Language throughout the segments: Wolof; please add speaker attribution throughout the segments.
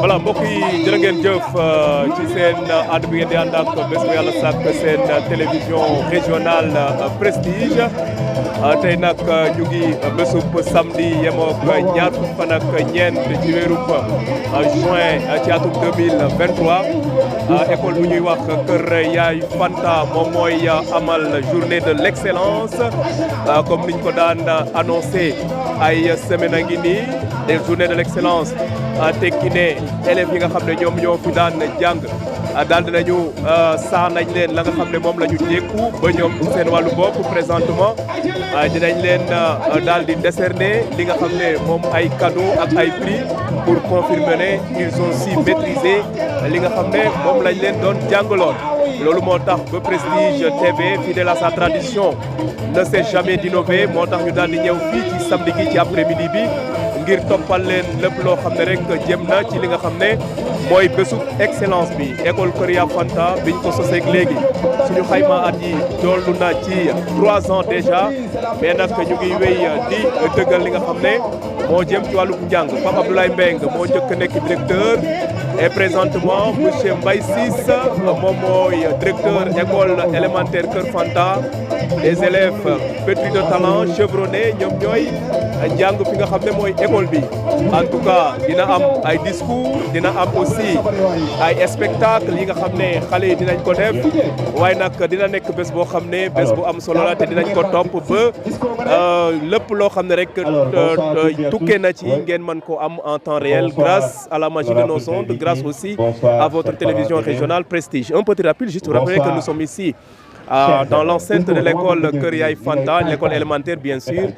Speaker 1: voilà mbokk yi jërë ngeen jëf ci seen ànd bi ngeen di ànd ak bés bu yàlla sàkk seen télévision régionale Prestige tey nag ñu ngi bésub samedi yemook ñaar fukki fan ak ñeent ci weerub juin ci atum 2023 école bu ñuy wax Kër Yaay Fanta moom mooy amal journée de l'excellence comme niñ ko daan annoncé ay semaine a ngi nii des journées de l'excellence tekki ne élèves yi nga xam ne ñoom ñoo fi daan jàng daal dinañu saa nañ leen la nga xam ne moom la ñu dékku ba ñoom seen wàllu bopp présentement dinañ leen daal di décerner li nga xam ne moom ay cadeaux ak ay prix pour confirmer ne ils ont si maîtrisé li nga xam ne moom lañ leen doon jàngaloon. loolu moo tax ba Prestige TV fidèle à sa tradition ne cesse jamais d'innover moo tax ñu daal di ñëw fii ci samedi gi ci après-midi bi ngir toppal leen lépp loo xam ne rek jëm na ci li nga xam ne mooy bésub excellence bi école Kër Yaay Fanta biñ ko soseeg léegi suñu xayma at yi tollu na ci 3 ans déjà mais nag ñu ngi wéy di dëggal li nga xam ne moo jëm ci wàllu njàng Pape Abdoulaye Mbengue moo njëkk nekk directeur et présentement monsieur Mbaye Ciss moom mooy directeur école élémentaire Kër Fanta des élèves pétris de talent chevronnés ñoom ñooy njàng fi nga xam ne mooy école bi en tout cas dina am ay discours dina am aussi ay spectacle yi nga xam ne xale yi dinañ ko def waaye nag dina nekk bés boo xam ne bés bu am solo la te dinañ ko topp ba lépp loo xam ne rek tukkee na ci ngeen mën ko am en temps réel grâce à la magie de nos ondes grâce aussi à votre télévision régionale Prestige. Un petit rappel juste pour rappeler que nous sommes ici dans l'enceinte de l'école Kër Yaay Fanta, l'école élémentaire bien sûr.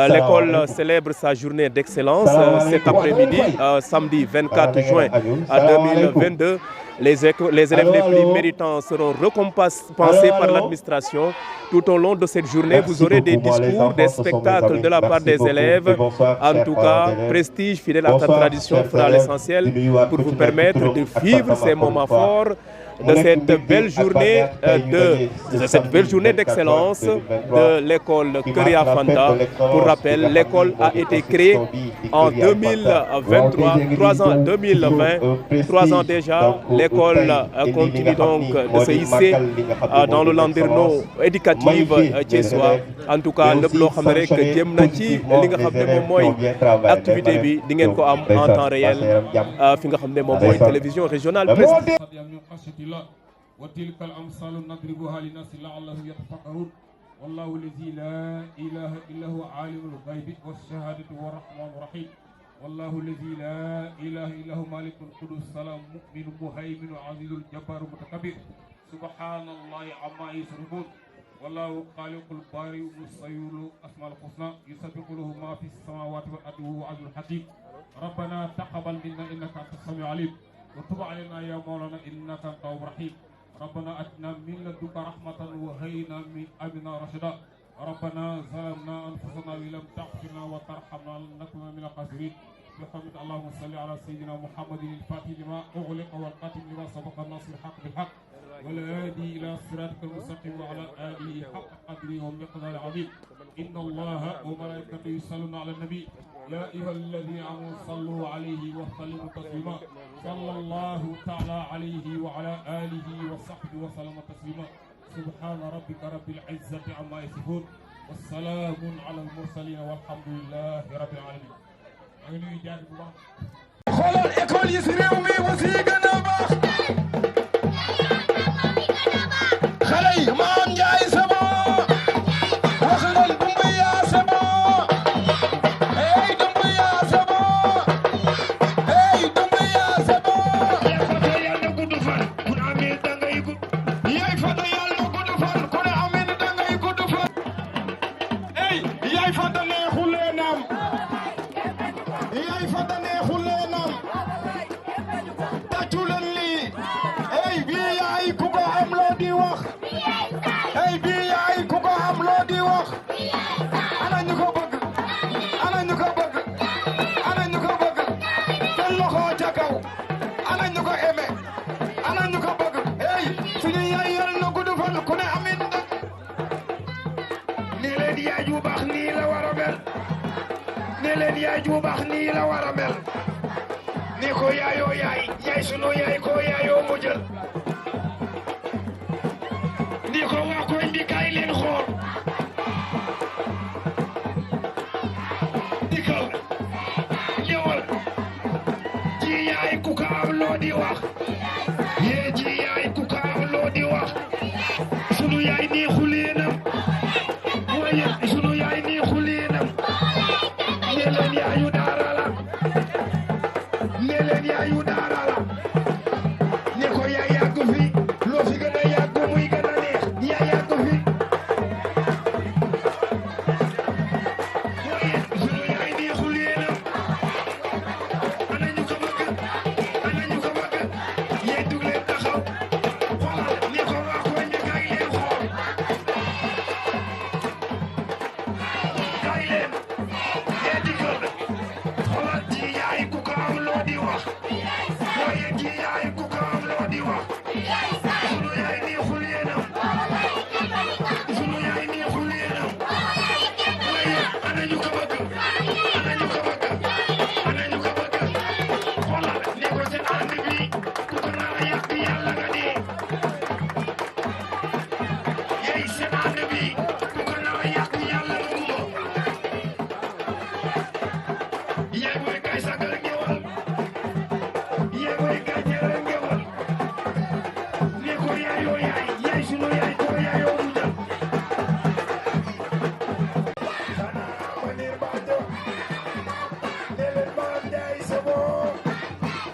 Speaker 1: L'école célèbre sa journée d'excellence cet après-midi, samedi 24 juin 2022. Les élèves les plus méritants seront récompensés par l'administration. Tout au long de cette journée, vous aurez des discours, des spectacles de la part des élèves. En tout cas, Prestige, fidèle à ta tradition, fera l'essentiel pour vous permettre de vivre ces moments forts de cette belle journée d'excellence de l'école Kër Yaay Fanta. Pour rappel, l'école a été créée en 2023, 3 ans déjà. L'école continue donc de se hisser dans le landerneau éducatif thiessois. En tout cas lépp loo xam ne rek jëm na ci li nga xam ne moom mooy activité bi di ngeen ko am en temps réel fi nga xam ne moom mooy télévision régionale Prestige.
Speaker 2: وتلك الأمثال نضربها للناس لعلهم يتفكرون والله الذي لا إله إلا هو عالم الغيب والشهادة والرحمن الرحيم والله الذي لا إله إلا هو مالك القدوس السلام مؤمن مهيمن عزيز الجبار المتكبر سبحان الله عما يشركون والله خالق البارئ المصور أسماء الحسنى يسبح له ما في السماوات والأرض وهو العزيز الحكيم ربنا تقبل منا إنك أنت السميع العليم وتب علينا يا مولانا إنك أنت التواب الرحيم ربنا أتنا من لدنك رحمة وهينا من أمرنا رشدا ربنا ظلمنا أنفسنا وإن لم تغفر لنا وترحمنا لنكن من الخاسرين بحمد اللهم صل على سيدنا محمد الفاتح لما أغلق والقاتم لما سبق الناصر الحق بالحق والهادي إلى صراطك المستقيم وعلى آله حق قدره ومقداره العظيم إن الله وملائكته يصلون على النبي يا أيها الذين آمنوا صلوا عليه وسلموا تسليما صلى الله تعالى عليه وعلى آله وصحبه وسلم تسليما سبحان ربك رب العزة عما يصفون والسلام على المرسلين والحمد لله رب العالمين.
Speaker 3: xoolal école yi si réew mi mu si gën a baax xale yi Maam Njaay sama wax leen Dumbuya sama hey Dumbuya sama hey Dumbuya sama yaay fata yàlla gudd fan ku ne amee dangay gudd yaay fata yàlla gudd fan ku ne amee dangay gudd fan hey yaay fata neexul leenam yaay fata neexul leenam tàccu leen lii hey bii yaay ku ko am loo di wax hey bii yaay ku ko am loo di wax ana ñu ko bëgg ana ñu ko bëgg ana ñu ko bëgg seen loxo ca kaw ana ñu ko aimé ana ñu ko bëgg hey suñu yaay yal na gudd fan ku ne amin nii leen yaay ju baax nii la war a mel nii leen yaay ju baax nii la war a mel nii ko yaayoo yaay sunu yaay ko yaayoo mu jël ni ko waa koñ bi kaay leen xool di ko ñëwal ji yaay ku ka am loo di wax yee ji yaay ku ka am loo di wax sunu yaay nii xuleenam mooy sunu yaay nii xuleenam nee leen yaayu daara la nee leen yaayu daara la ne ko yaa yàgg fi loo fi gën a yàgg muy gën a neex yaa yàgg fi mooy sunu yaay nii xuleenam ana ñu ko bëgg ana ñu ko bëgg yee dug leen taxaw xoolal ne ko waa koñ bi kaay leen xool kaay leen yee dikkal xoolal ji yaay ku ko am loo di wax mooy ji yaay ku ko am loo di wax sunu yaay nii xuleenam sunu yaay nii xuleenam mooy ana ñu ko bëgg ana ñu ko bëgg ana ñu ko bëgg xoolal ne ko seen ànd bi ku ko nar a yàq yàlla nga dee yey seen ànd bi ku ko nar a yàq yàlla nga guma yey mooy kay sagal ngewal yey mooy kay jëral ngewal ne ko yaayoo yaay sunu yaay ko yaayoo mu jël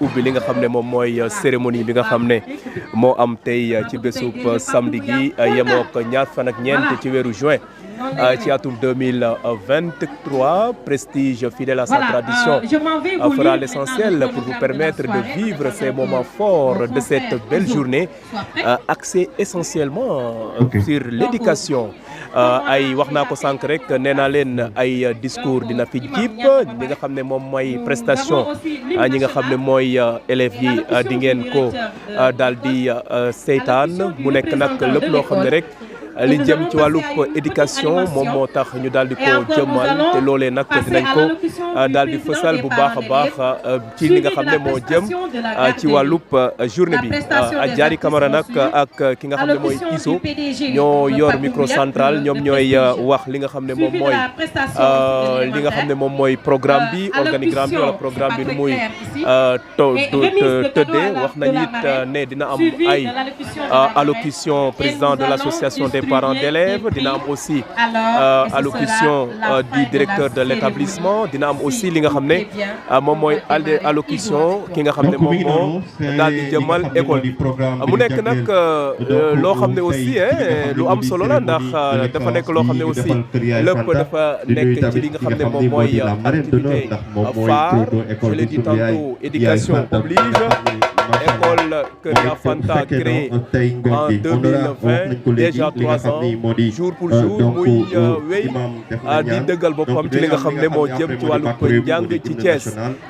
Speaker 1: ubbi li nga xam ne moom mooy cérémonie bi nga xam ne moo am tey ci bésub samedi gi yemook ñaar fan ak ñeent ci weeru juin ci atum 2023 Prestige fidèle à sa tradition fera l'essentiel pour vous permettre de vivre ces moments forts de cette belle journée axée essentiellement sur l'éducation ay wax naa ko sànq rek nee naa leen ay discours dina fi jib li nga xam ne moom mooy prestation ñi nga xam ne mooy élèves yi di ngeen ko daal di seytaan mu nekk nag lépp loo xam ne rek li jëm ci wàllub éducation moom moo tax ñu daal di ko jëmmal te loolee nag dinañ ko daal di fësal bu baax a baax ci li nga xam ne moo jëm ci wàllub journée bi Diary Camara nag ak ki nga xam ne mooy ISO ñoo yor micro central ñoom ñooy wax li nga xam ne moom mooy li nga xam ne moom mooy programme bi organigramme bi wala programme bi nu muy tëddee wax nañu it ne dina am ay allocution président de l'association des parents d'élèves dina am aussi allocution du directeur de l'établissement dina am aussi li nga xam ne moom mooy allocution ki nga xam ne moom moo daal di jëmal école bi mu nekk nag loo xam ne aussi lu am solo la ndax dafa nekk loo xam ne aussi lépp dafa nekk ci li nga xam ne moom mooy activité phare je l'ai dit tantôt éducation oblige école que la Fanta créée en 2020 déjà 3 ans jour pour jour muy wéy di dëggal boppam ci li nga xam ne moo jëm ci wàllu njàng ci Thiès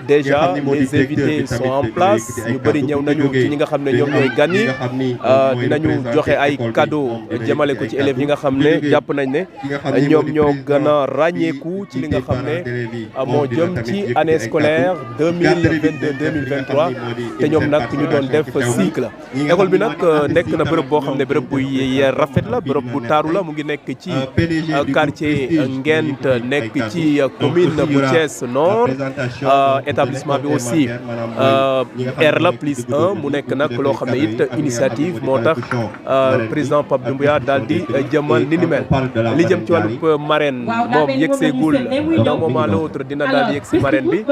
Speaker 1: déjà les invités sont en place ñu bëri ñëw nañu ci ñi nga xam ne ñoom ñooy gan yi dinañu joxe ay cadeaux jëmale ko ci élèves yi nga xam ne jàpp nañ ne ñoom ñoo gën a ràññeeku ci li nga xam ne moo jëm ci année scolaire 2022-2023 te ñoom nag ñu doon def cycle école bi nag nekk na bërëb boo xam ne bërëb bu rafet la bërëb bu taaru la mu ngi nekk ci quartier Ngent nekk ci commune bu Thiès Nord établissement bi aussi R la plus 1 mu nekk nag loo xam ne it initiative moo tax président Pape Doumbouya daal di jëmal ni ni mel li jëm ci wàllub marraine moom yegseegul d'un moment à l'autre dina daal di yegsi marraine bi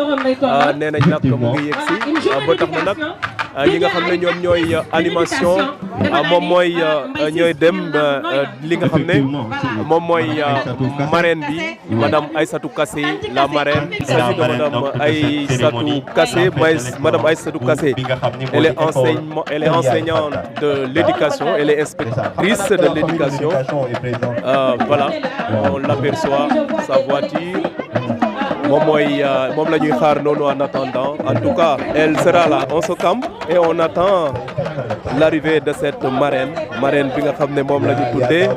Speaker 1: nee nañ nag mu ngi yegsi ba tax na nag ñi nga xam ne ñoom ñooy animation moom mooy ñooy dem li nga xam ne moom mooy marraine bi madame Aïssatou Kassé la marraine il s'agit de madame Aïssatou Kassé madame Aïssatou Kassé elle est enseignante de l'éducation elle est inspectrice de l'éducation voilà on l'aperçoit sa voiture moom la ñuy xaar noonu en attendant en tout cas elle sera là on se campe et on attend l'arrivée de cette marraine bi nga xam ne moom la ñu tuddee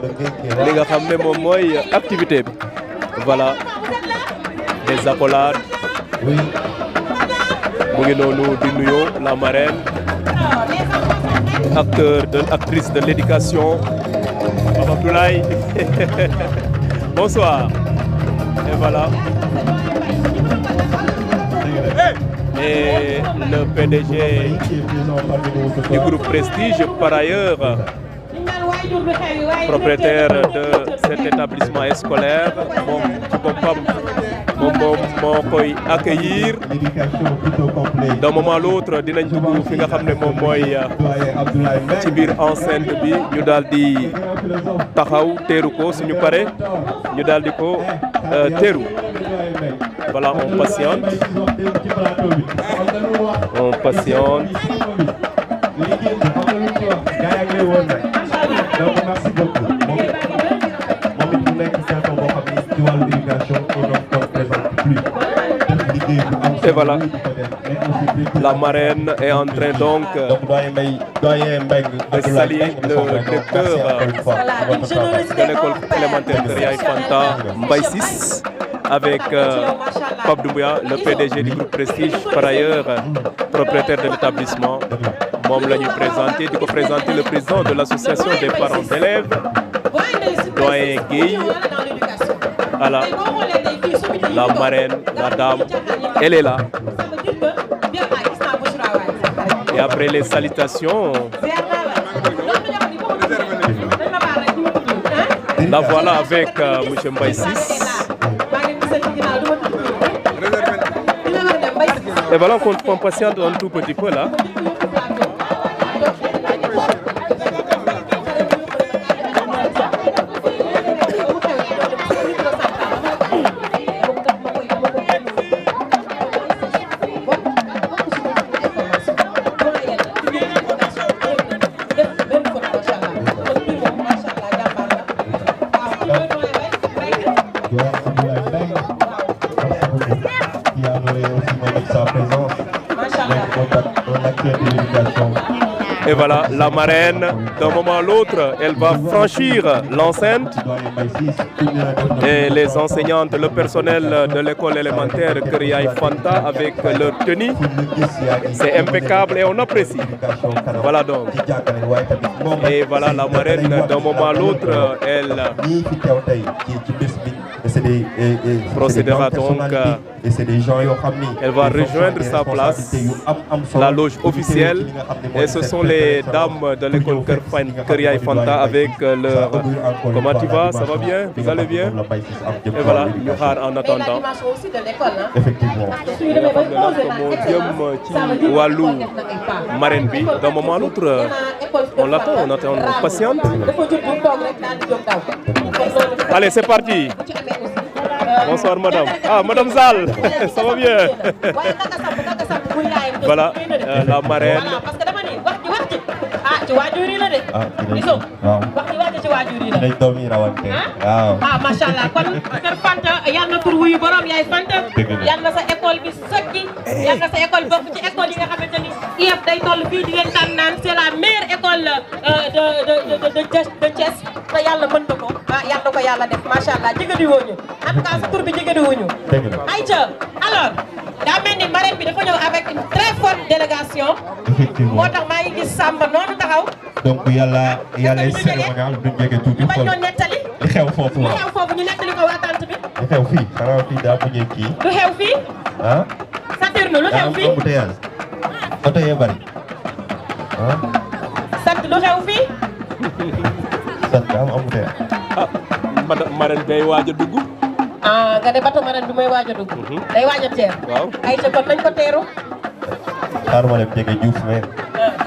Speaker 1: li nga xam ne moom mooy activité bi voilà des accolades mu ngi noonu di nuyoo la marraine actrice de l'éducation Pape Abdoulaye bonsoir et voilà et le PDG du groupe Prestige par ailleurs propriétaire de cet établissement scolaire moom ci boppam moom moo koy accueillir d'un moment à l'autre dinañ dugg fi nga xam ne moom mooy ci biir enceinte bi ñu daal di taxaw teeru ko suñu pare ñu daal di ko teeru voilà on patiente
Speaker 4: donc merci beaucoup moom it mu nekk situation boo xam ni ci wàllu éducation on ne se présente plus liggéey bu am
Speaker 1: et voilà la marraine est en train donc
Speaker 4: doyen Mbengue
Speaker 1: de saluer le directeur de l'école élémentaire Kër Yaay Fanta Mbaye Ciss avec Pape Doumbouya, le PDG du groupe Prestige, par ailleurs propriétaire de l'établissement. Moom la ñu présenté di ko présenter le président de l'association des parents d'élèves, doyen Guèye. Voilà, la marraine, la dame, elle est là. Et après les salutations, la voilà avec monsieur Mbaye Ciss. Et voilà qu'on patiente un tout petit peu là. Et voilà, la marraine, d'un moment à l'autre, elle va franchir l'enceinte. Et les enseignantes, le personnel de l'école élémentaire Kër Yaay Fanta avec leur tenue, c'est impeccable et on apprécie. Voilà donc. Et voilà, la marraine, d'un moment à l'autre, elle procédera donc. Elle va rejoindre sa place, la loge officielle, et ce sont les dames de l'école Kër Yaay Fanta avec leur... Comment tu vas? Ça va bien? Vous allez bien? Et voilà, ñu xaar en attendant.
Speaker 4: Effectivement.
Speaker 1: moo jëm ci wàllu marraine bi d'un moment à l'autre, on l'attend, on attend patiente. Allez, c'est parti. Bonsoir madame. Ah, madame Zal, ça va bien? Voilà, la marraine.
Speaker 5: ci waajur yi la de. Gisoo wax ci waajur yi la.
Speaker 4: dañ doom yi rawante. waaw.
Speaker 5: Macha Allah kon Kër Fanta yal na tur wuyu borom yaay Fanta. yal na sa école bi sokki. yal na sa école bokk ci école yi nga xamante ni IEF day toll fii di leen tànn naan c'est la meilleure école de Thiès te yàlla mën na ko. yal na ko yàlla def macha Allah jigéen wuñu en tout cas sa tur bi jigéen wuñu.
Speaker 4: dëgg la
Speaker 5: ayca alors daa mel ni marraine bi dafa ñëw avec une très forte délégation.
Speaker 4: effectivement
Speaker 5: moo tax maa ngi gis Samba noonu taxaw.
Speaker 4: donc yàlla cérémonial du jege tuuti
Speaker 5: ñu bañ ñoo nettali.
Speaker 4: li xew foofu
Speaker 5: lu
Speaker 4: waaw
Speaker 5: xew foofu ñu nettali ko waa tante bi.
Speaker 4: li xew fii xanaa fii daa mujjee kii.
Speaker 5: lu xew fii.
Speaker 4: ah.
Speaker 5: Saturne lu xew fii.
Speaker 4: embouteillage. oto yee bari. ah.
Speaker 5: sant lu xew fii.
Speaker 4: sant am embouteillage.
Speaker 1: Ah, marraine bay waaj a dugg.
Speaker 5: Nga ne bato marraine bi mooy waaj a dugg. day waaj a teer.
Speaker 1: waaw
Speaker 5: ay ca kon nañ ko teeru.
Speaker 4: xaaral ma dem jege Diouf mais.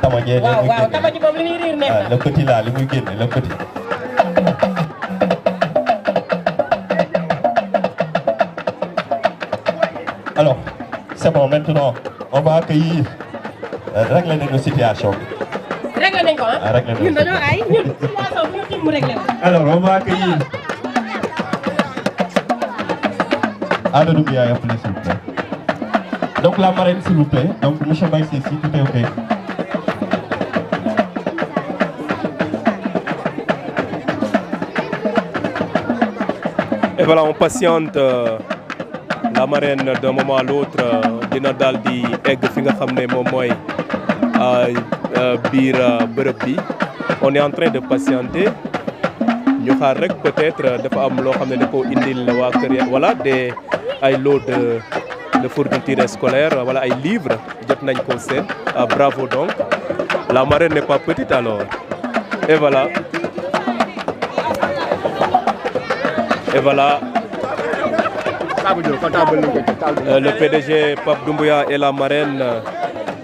Speaker 4: tama jee
Speaker 5: waaw waaw tama ji moom li muy riir neex na.
Speaker 4: le petit là li muy génne le petit. alors c'est bon maintenant on va accueillir régler nañu situation bi.
Speaker 5: réglé nañ ko ah.
Speaker 4: réglé nañu
Speaker 5: ñun dañoo ay ñun situation bi ñu tim mu réglé ko.
Speaker 4: alors on va accueillir. Ada Doumbouya appelé s'il vous plaît. Donc la marraine s'il vous plaît. Donc monsieur Mbaye Ciss, si tout est ok.
Speaker 1: Et voilà, on patiente la marraine d'un moment à l'autre. dina daal di egg fi nga xam ne moom mooy biir bërëb bi on est en train de patienter ñu xaar rek peut-être dafa am loo xam ne da koo indil waa kër ya voilà ay lot de fournitures scolaires wala ay livres jot nañ ko seen bravo donc la marraine n'est pas petite alors et voilà le PDG Pape Doumbouya et la marraine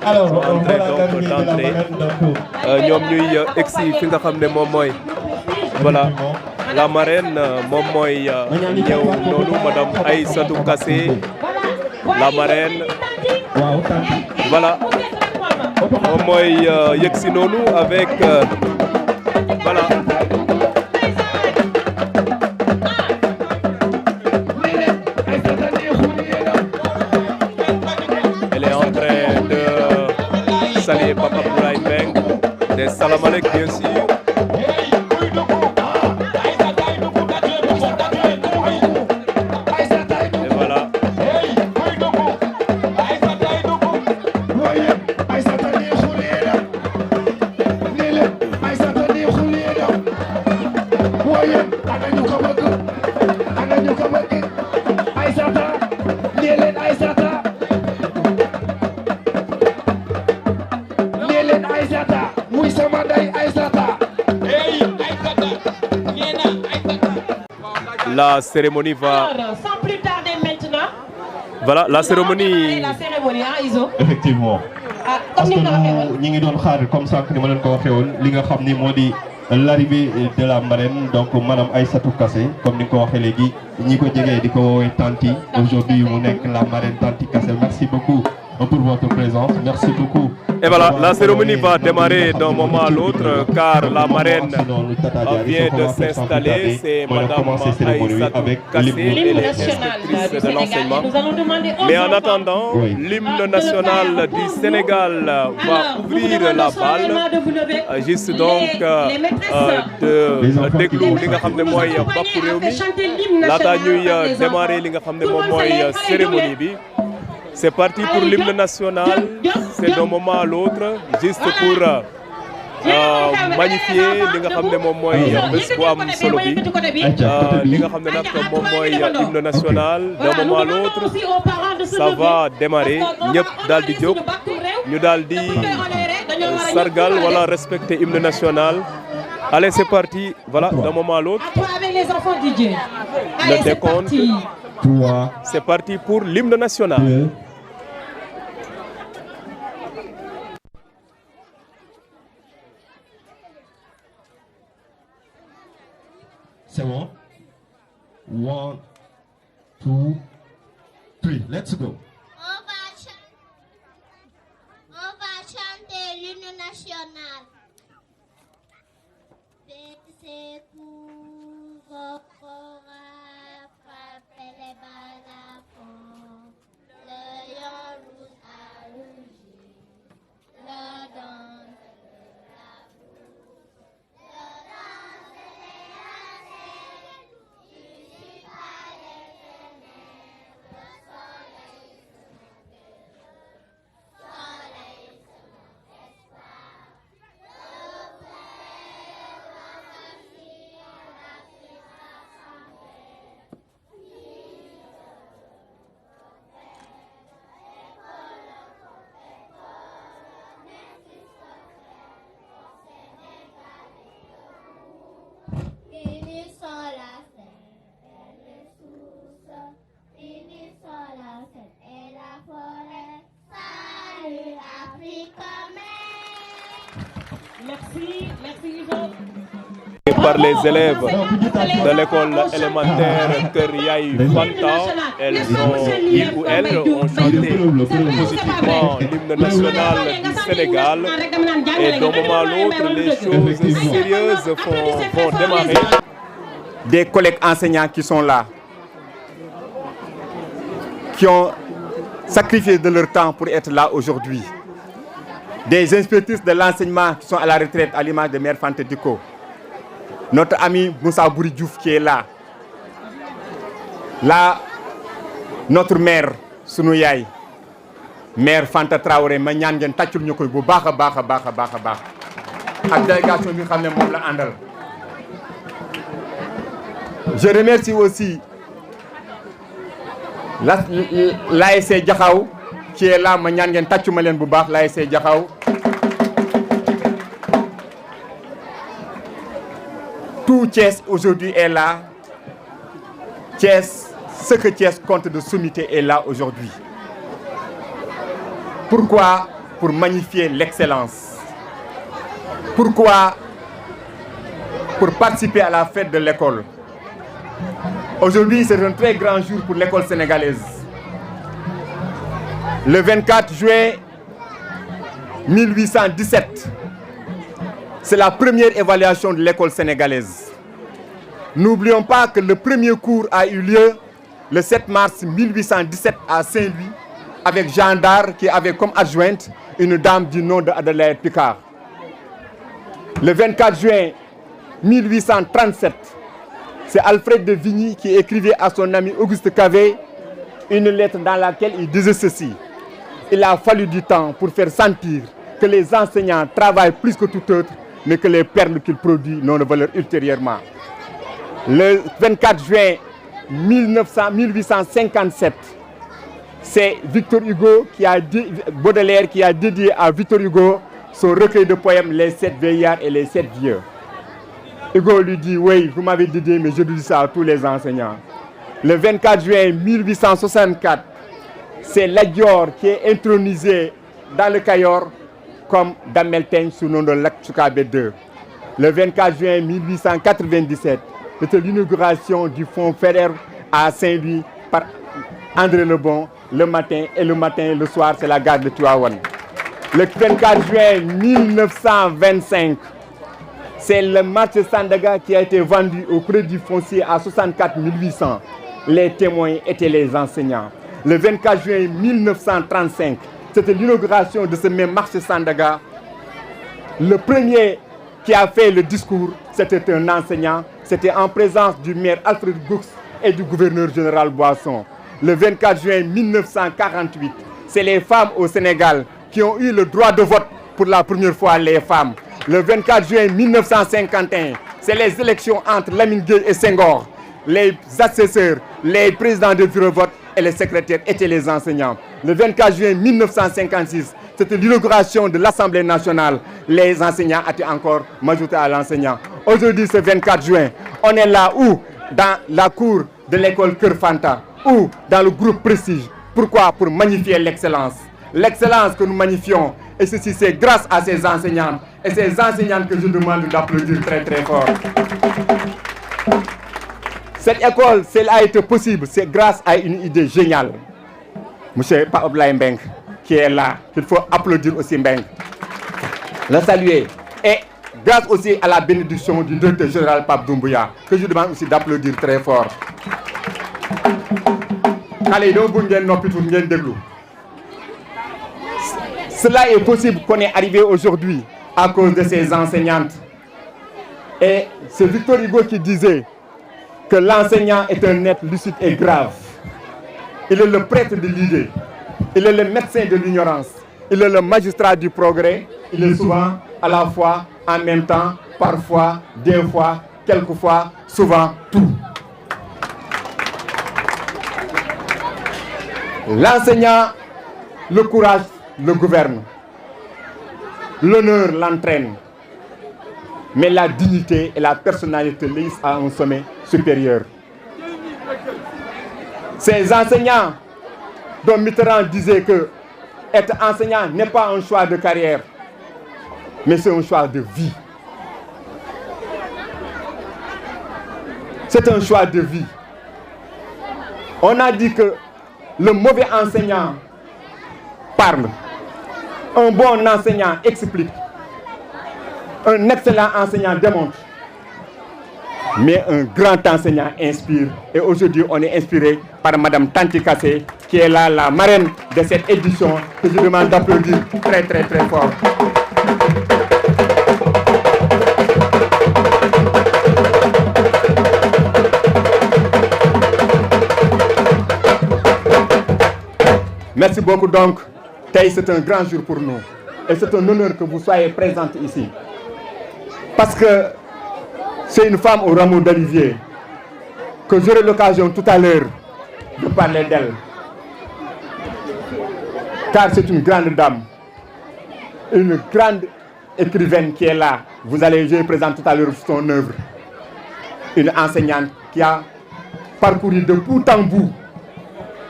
Speaker 1: sont en train donc d'entrer ñoom ñuy egsi fi nga xam ne moom mooy voilà la marraine moom mooy ñëw noonu madame Aïssatou Kassé la marraine voilà moom mooy yegsi noonu avec voilà elle est en train de saluer Papa Boulaye Mbengue des Salam Alek bien sûr. La cérémonie va.
Speaker 5: Alors, sans plus tarder maintenant.
Speaker 1: Voilà, la cérémonie.
Speaker 5: La cérémonie, hein, Iso.
Speaker 4: Effectivement. Parce que nous, ñi ngi doon xaar comme ça que ni ma leen ko waxee woon li nga xam ni moo di l'arrivée de la marraine donc madame Aïssatou Kassé comme ni nga ko waxee léegi ñi ko jegee di ko woowee Tanti aujourd'hui mu nekk la marraine Tanti Kassé merci beaucoup pour votre présence merci beaucoup.
Speaker 1: Et voilà, la cérémonie va démarrer d'un moment à l'autre car la marraine vient de s'installer. C'est madame Aïssatou Kassé, elle est inspectrice de l'enseignement. Mais en attendant, l'hymne national du Sénégal va ouvrir la balle. Juste donc de déglu li nga xam ne mooy bàkku réew mi laata ñuy démarrer li nga xam ne moom mooy cérémonie bi. C'est parti pour l'hymne national, c'est d'un moment à l'autre, juste pour magnifier li nga xam ne moom mooy bés bu am solo bi li nga xam ne nag moom mooy hymne national d'un moment à l'autre ça va démarrer ñëpp daal di jóg ñu daal di sargal wala respecter hymne national. Allez, c'est parti, voilà, d'un moment à l'autre. Le décompte. C'est parti pour l'hymne national.
Speaker 4: C'est bon. 1, 2, 3. Let's go.
Speaker 6: On va chanter l'hymne national. C'est pour frapper les balles à fond. Le lion rouge a rugi. Le danse de la boue. Le danse des racines. Ici par les ténèbres. Le soleil se montre. Soleil se montre espoir. Le frère va partir la suite rassemblée. Finissons la scène, les sources, finissons la scène et la forêt. Salut Afrique,
Speaker 5: Merci, merci Iso.
Speaker 1: Par les élèves de l'école élémentaire Kër Yaay Fanta, ils ou elles ont chanté positivement l'hymne national du Sénégal et d'un moment à l'autre les choses sérieuses vont démarrer.
Speaker 7: Des collègues enseignants qui sont là, qui ont sacrifié de leur temps pour être là aujourd'hui. Des inspectrices de l'enseignement qui sont à la retraite à l'image de Mère Fanta Diko. Notre ami Moussa Bouri Diouf qui est là. Là, notre mère, Sunu Yaay, maire Fanta Traoré ma ñaan ngeen tàccul ñu koy bu baax a baax a baax a baax a baax ak délégation bi nga xam ne moom la àndal. Je remercie aussi l'ASC Diakhao qui est là ma ñaan ngeen tàccu ma leen bu baax l'ASC Diakhao. Tout Thiès aujourd'hui est là. Thiès, ce que Thiès compte de sommité est là aujourd'hui. Pourquoi? Pour magnifier l'excellence. Pourquoi? Pour participer à la fête de l'école. Aujourd'hui, c'est un très grand jour pour l'école sénégalaise. Le 24 juin 1817, c'est la première évaluation de l'école sénégalaise. N'oublions pas que le premier cours a eu lieu le 7 mars 1817 à Saint-Louis avec Jeanne d'Arc qui avait comme adjointe une dame du nom d'Adelaide Picard. Le 24 juin 1837, c'est Alfred de Vigny qui écrivait à son ami Auguste Cavé une lettre dans laquelle il disait ceci: il a fallu du temps pour faire sentir que les enseignants travaillent plus que tout autre, mais que les perles qu'ils produisent n'ont de valeur ultérieurement. Le 24 juin 1857, c'est Victor Hugo Baudelaire qui a dédié à Victor Hugo son recueil de poèmes Les 7 vieillards et les 7 vieux. Hugo lui dit: oui, vous m'avez dédié, mais je dis ça à tous les enseignants. Le 24 juin 1864, c'est Lat Dior qui est intronisé dans le Cayor comme Damel Teigne sous le nom de Lat Sukaabe II. Le 24 juin 1897, c'était l'inauguration du fonds Ferrer à Saint-Louis par André Lebon le matin, et le soir, c'est la gare de Tivaouane. Le 24 juin 1925, c'est le marché Sandaga qui a été vendu au crédit foncier à 64 800. Les témoins étaient les enseignants. Le 24 juin 1935, c'était l'inauguration de ce même marché Sandaga. Le premier qui a fait le discours, c'était un enseignant. C'était en présence du maire Alfred Goux et du gouverneur général Boisson. Le 24 juin 1948, c'est les femmes au Sénégal qui ont eu le droit de vote pour la première fois, les femmes. Le 24 juin 1951, c'est les élections entre Lamine Gueye et Senghor. Les assesseurs, les présidents de bureau de vote et les secrétaires étaient les enseignants. Le 24 juin 1956, c'était l'inauguration de l'Assemblée nationale. Les enseignants étaient encore majoritaires à l'enseignant. Aujourd'hui, ce 24 juin, on est là où? Dans la cour de l'école Keur Fanta, ou dans le groupe Prestige. Pourquoi? Pour magnifier l'excellence. L'excellence que nous magnifions. Et ceci, c'est grâce à ces enseignantes et ces enseignantes que je demande d'applaudir très très fort. Cette école, si elle a été possible, c'est grâce à une idée géniale. Monsieur Pape Abdoulaye Mbengue, qui est là, il faut applaudir aussi Mbengue. Le saluer. Et grâce aussi à la bénédiction du directeur général Pape Doumbouya, que je demande aussi d'applaudir très fort. Cela est possible qu'on est arrivé aujourd'hui à cause de ces enseignantes. Et c'est Victor Hugo qui disait que l'enseignant est un être lucide et grave. Il est le prêtre de l'idée. Il est le médecin de l'ignorance. Il est le magistrat du progrès. Il est souvent, à la fois, en même temps, parfois, des fois, quelquefois, souvent, tout. L'enseignant, le courage le gouverne. L'honneur l'entraîne. Mais la dignité et la personnalité l'hissent à un sommet supérieur. Ces enseignants dont Mitterrand disait que être enseignant n'est pas un choix de carrière, mais c'est un choix de vie. C'est un choix de vie. On a dit que le mauvais enseignant parle, un bon enseignant explique, un excellent enseignant démontre, mais un grand enseignant inspire. Et aujourd'hui, on est inspiré par Madame Tanti Kassé, qui est là, la marraine de cette édition, que je demande d'applaudir très très très fort. Merci beaucoup donc c'est un grand jour pour nous. Et c'est un honneur que vous soyez présente ici. Parce que c'est une femme au rameau d'olivier que j'aurai l'occasion tout à l'heure de parler d'elle. Car c'est une grande dame, une grande écrivaine qui est là. Je vous présente tout à l'heure son œuvre. Une enseignante qui a parcouru de bout en bout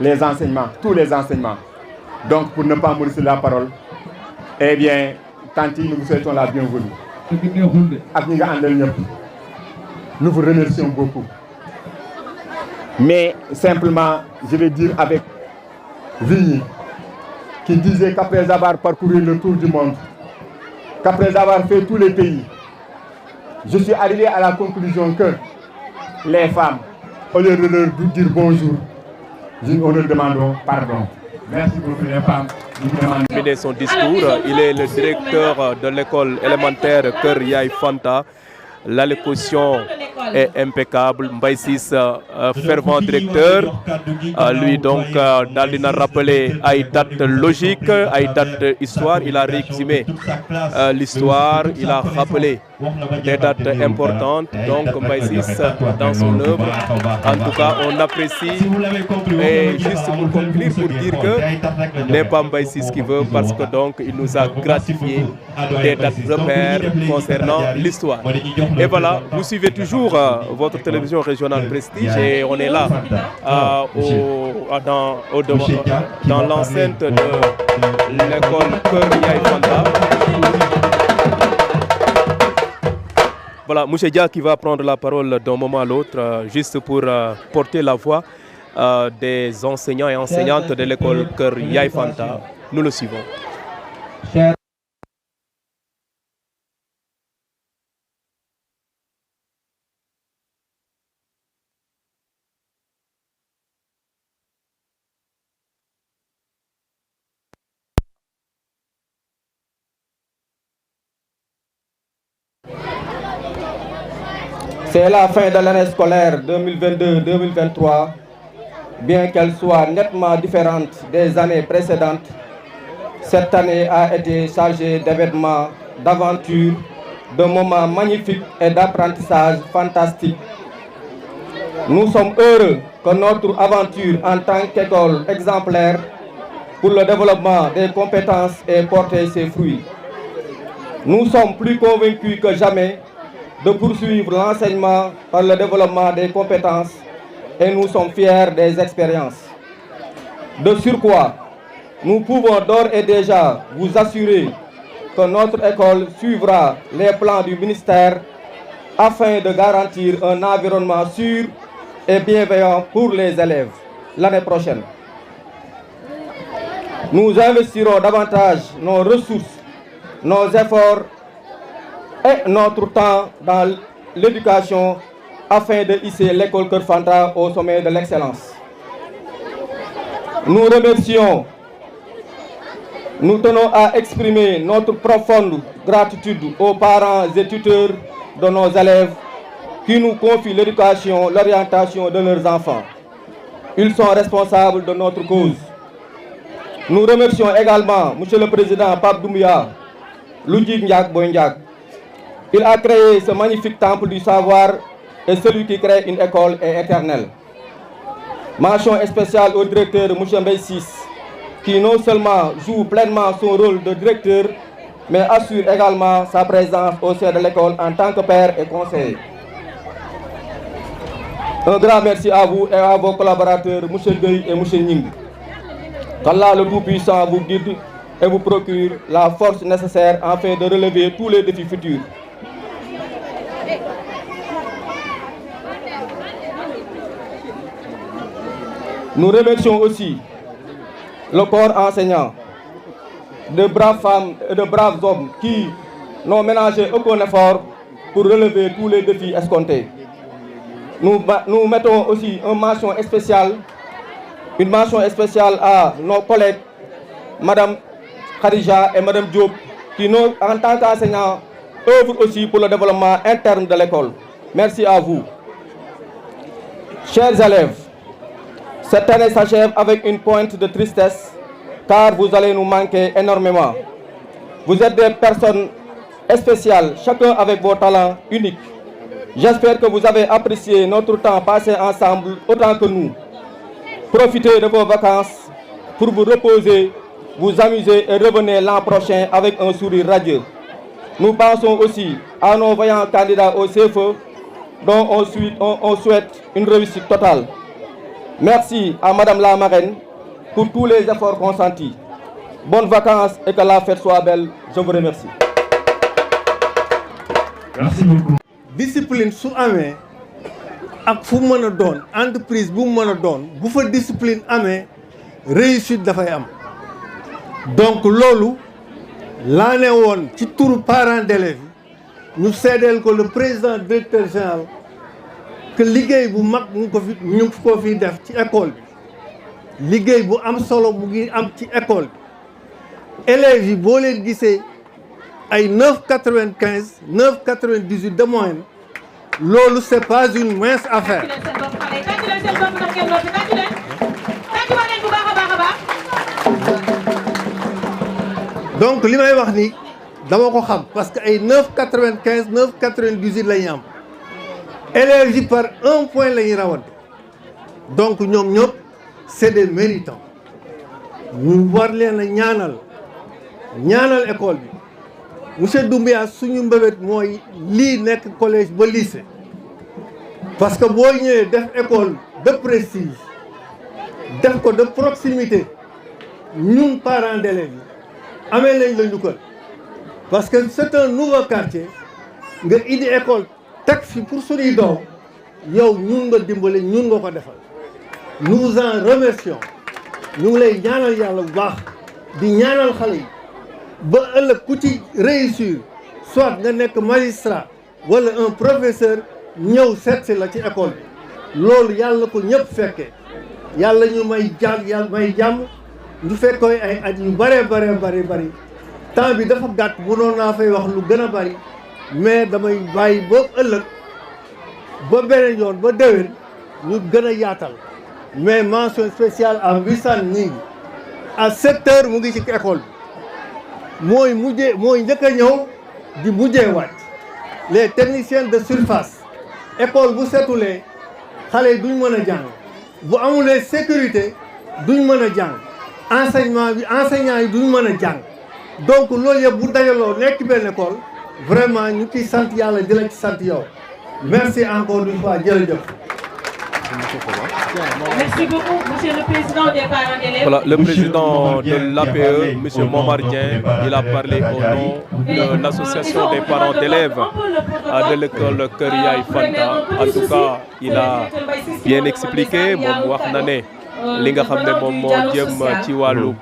Speaker 7: les enseignements, tous les enseignements. Donc pour ne pas mourir sur la parole, eh bien, Tanti, nous vous souhaitons la bienvenue. Nous vous remercions beaucoup. Mais simplement, je vais dire avec Vigny, qui disait qu'après avoir parcouru le tour du monde, qu'après avoir fait tous les pays, je suis arrivé à la conclusion que les femmes, au lieu de leur dire bonjour, on leur demande pardon. Merci beaucoup les femmes.
Speaker 1: Terminé son discours, il est le directeur de l'école élémentaire Kër Yaay Fanta. L'allocution est impeccable. Mbaye Ciss, fervent directeur, lui donc Daldina rappelé à une date logique, à une date histoire. Il a résumé l'histoire, il a rappelé des dates importantes. Donc Mbaye Ciss dans son œuvre, en tout cas on apprécie. Et juste pour conclure, pour dire que n'est pas Mbaye Ciss qui veut, parce que donc il nous a gratifié des dates repères concernant l'histoire. Et voilà, vous suivez toujours votre télévision régionale Prestige et on est là dans l'enceinte de l'école Kër Yaay Fanta. Voilà, M. Dia qui va prendre la parole d'un moment à l'autre, juste pour porter la voix des enseignants et enseignantes de l'école Kër Yaay Fanta. Nous le suivons.
Speaker 8: C'est la fin de l'année scolaire 2022-2023. Bien qu'elle soit nettement différente des années précédentes, cette année a été chargée d'événements, d'aventures, de moments magnifiques et d'apprentissage fantastique. Nous sommes heureux que notre aventure en tant qu'école exemplaire pour le développement des compétences ait porté ses fruits. Nous sommes plus convaincus que jamais de poursuivre l'enseignement par le développement des compétences et nous sommes fiers des expériences. De surcroît, nous pouvons d'ores et déjà vous assurer que notre école suivra les plans du ministère afin de garantir un environnement sûr et bienveillant pour les élèves l'année prochaine. Nous investirons davantage nos ressources, nos efforts et notre temps dans l'éducation afin de hisser l'école Kër Fanta au sommet de l'excellence. Nous remercions, nous tenons à exprimer notre profonde gratitude aux parents et tuteurs de nos élèves qui nous confient l'éducation, l'orientation de leurs enfants. Ils sont responsables de notre cause. Nous remercions également M. le Président Pape Doumbia, Ludwig Ndiak Boyndiak. Il a créé ce magnifique temple du savoir et celui qui crée une école est éternel. Mention spéciale au directeur M. Mbaye Ciss, qui non seulement joue pleinement son rôle de directeur, mais assure également sa présence au sein de l'école en tant que père et conseiller. Un grand merci à vous et à vos collaborateurs, M. Gueye et M. Ning. Qu'Allah le Tout-Puissant vous guide et vous procure la force nécessaire afin de relever tous les défis futurs. Nous remercions aussi le corps enseignant, de braves femmes et de braves hommes qui n'ont ménagé aucun effort pour relever tous les défis escomptés. Nous mettons aussi une mention spéciale à nos collègues, Mme Khadija et Mme Diop, qui, en tant qu'enseignants, œuvrent aussi pour le développement interne de l'école. Merci à vous. Chers élèves, cette année s'achève avec une pointe de tristesse car vous allez nous manquer énormément. Vous êtes des personnes spéciales, chacun avec vos talents uniques. J'espère que vous avez apprécié notre temps passé ensemble autant que nous. Profitez de vos vacances pour vous reposer, vous amuser et revenez l'an prochain avec un sourire radieux. Nous pensons aussi à nos vaillants candidats au CFE dont on souhaite une réussite totale. Merci à Madame la marraine pour tous les efforts consentis. Bonnes vacances et que la fête soit belle. Je vous remercie.
Speaker 4: Merci beaucoup.
Speaker 9: Discipline su amee ak fu mën a doon entreprise bu mën a doon bu fa discipline amee réussite dafay am donc loolu laa ne woon ci turu parents d'élèves yi ñu seedeel ko le président directeur général que liggéey bu mag ñu ngi ko fi def ci école bi liggéey bu am solo mu ngi am ci école bi élèves yi boo leen gisee ay 9,95 9,98 de moyenne loolu c'est pas une mince affaire. donc li may wax ni dama ko xam parce que ay 9,95 9,98 la ñu am élèves yi par 1 point la ñuy rawante donc ñoom ñëpp c'est des méritants ñu war leen a ñaanal école bi. Monsieur Doumbia suñu mbébét mooy lii nekk collège ba lycée parce que boo ñëwee def école de prestige def ko de proximité ñun parents d'élèves yi amee nañ la njukkal parce que c'est un nouveau quartier nga indi école teg fi pour suñuy doom yow ñun nga dimbale ñun nga ko defal nous vous en remercions ñu ngi lay ñaanal yàlla bu baax di ñaanal xale yi ba ëllëg ku ci réussir soit nga nekk magistrat wala un professeur ñëw seet si la ci école bi loolu yàlla ko ñëpp fekkee yàlla ñu may jàmm ñu fekkooy ay at yu bari temps bi dafa gàtt mënoon naa fay wax lu gën a bari mais damay bàyyi ba ëllëg ba beneen yoon ba déwén ñu gën a yaatal mais mention spéciale à Wissane Gningue à 7 heures mu ngi ci école bi mooy njëkk a ñëw di mujjee wàcc les techniciens de surface école bu setulee xale yi duñ mën a jàng bu amulee sécurité duñ mën a jàng enseignant yi duñ mën a jàng donc loolu yëpp bu dajaloo nekk benn école vraiment ñu ciy sant yàlla di la ci sant yow merci encore une fois jërëjëf.
Speaker 5: Merci beaucoup, monsieur le président des parents d'élèves.
Speaker 1: Voilà, le président de l'APE, monsieur Momar Dieng, il a parlé au nom de l'association des parents d'élèves de l'école Kër Yaay Fanta. En tout cas, il a bien expliqué moom wax na ne li nga xam ne moom moo jëm ci wàllub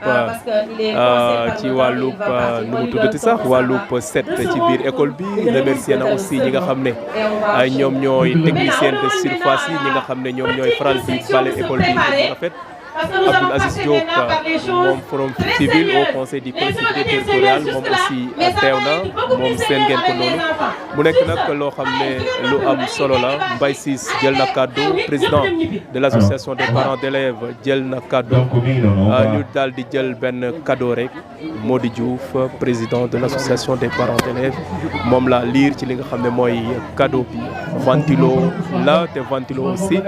Speaker 1: nu mu tuddati sax wàllub set ci biir école bi remercier na aussi ñi nga xam ne ñoom ñooy technicien de surface yi ñi nga xam ne ñoom ñooy faral di bale école bi bu rafet Abdoul Aziz Diop moom forum civil au conseil du collectivité territoriale moom aussi teew na moom seen ngeen ko noonu mu nekk nag loo xam ne lu am solo la Mbaye Ciss jël na kaddu président de l'association des parents d'élèves jël na kaddu ñu daal di jël benn cadeau rek Mody Diouf président de l'association des parents d'élèves moom la liir ci li nga xam ne mooy cadeau bi ventilo la te ventilo aussi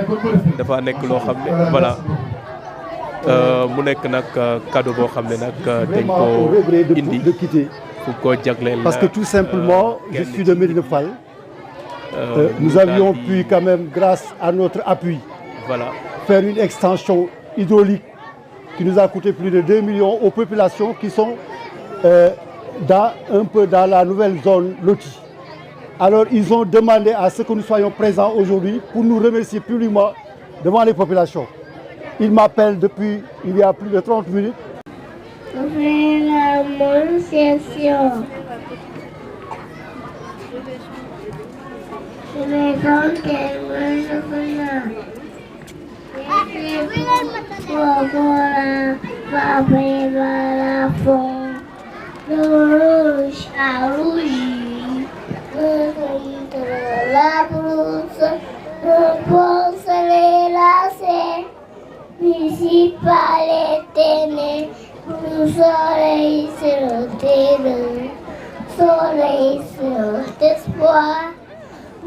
Speaker 1: dafa nekk loo xam ne voilà mu nekk nag cadeau boo xam ne nag dañ ko indi fu ko jagleel
Speaker 10: parce que tout simplement je suis de Médina Fall nous avions pu quand même grâce à notre appui
Speaker 1: voilà
Speaker 10: faire une extension hydraulique qui nous a coûté plus de 2 millions aux populations qui sont un peu dans la nouvelle zone lotie. Alors ils ont demandé à ce que nous soyons présents aujourd'hui pour nous remercier publiquement devant les populations. Ils m'appellent depuis il y a plus de 30 minutes.
Speaker 6: Principale tiene Soleil sur le terrain, soleil sur l'espoir,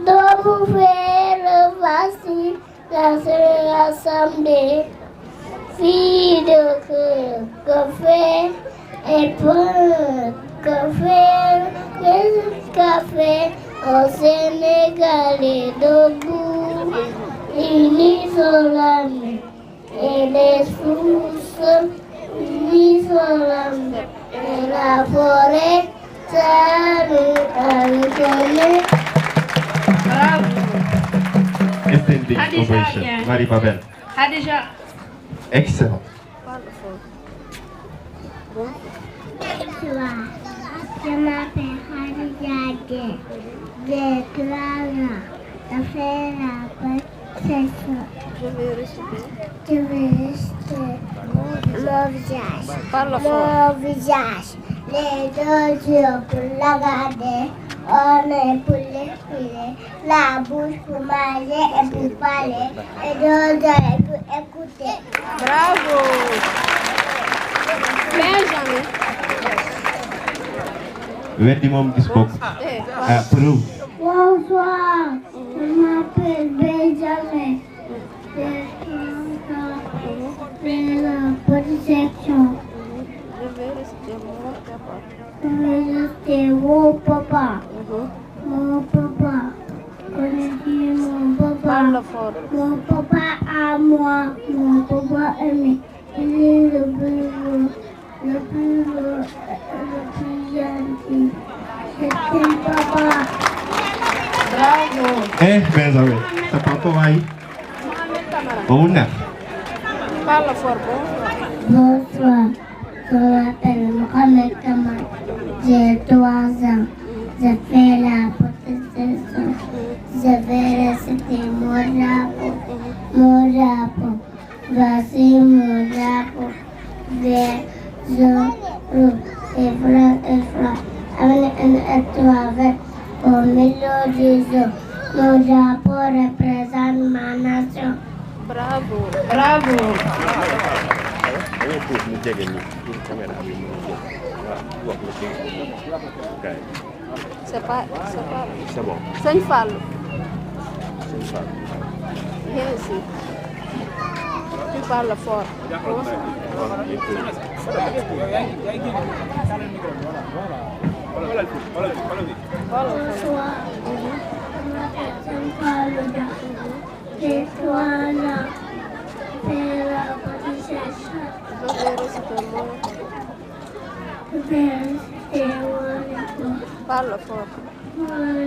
Speaker 6: dont vous faire le facile, la sera samedi. Fille de café et pour café, le café au Sénégal est debout, unis sur la mer et les sources, unis sur la mer et la forêt, salut à l'économie.
Speaker 4: Standing ovation. Marie-Babel.
Speaker 6: Khadija.
Speaker 4: Excellent.
Speaker 6: Bonsoir, je m'appelle Khadija Gueye, j'ai 3 ans. Je fais la possession. Je vais réciter mon visage. Mon visage. Les 2 yeux pour la garder, on est pour respirer, la bouche pour manger et pour parler, et 2 oreilles pour écouter.
Speaker 11: Bravo! Benjamin.
Speaker 4: Wendy moom gis bokk. Preuve.
Speaker 6: Bonsoir, je m'appelle Benjamin. J'ai 3 ans. Fais la protection.
Speaker 11: Je vais rester mon papa.
Speaker 6: Je vais rester mon papa. Mon papa. Connais-tu mon papa?
Speaker 11: Parle fort.
Speaker 6: Mon papa à moi. Mon papa aimé. Il est le plus beau, le plus gentil. C'est ton papa.
Speaker 11: Bravo.
Speaker 4: Benjamin. Sa papa waay. Ba mu neex.
Speaker 11: Parle fort,
Speaker 6: Bonsoir, je m'appelle Mohamed Kamal, j'ai 3 ans, je fais la protection, je vais réciter mon drapeau, voici mon drapeau, vert, jaune, rouge et blanc, avec une étoile verte au milieu du jour. Mon drapeau représente ma nation.
Speaker 11: Bravo. Bravo. C'est pas.
Speaker 4: C'est bon.
Speaker 11: Seigne Fallou. Viens ici. Tu parles fort.
Speaker 6: Bonsoir. J'ai 3 ans. Fais la protection.
Speaker 11: Je vais réciter mon
Speaker 6: Je vais réciter mon école.
Speaker 11: Parle fort.
Speaker 6: Mon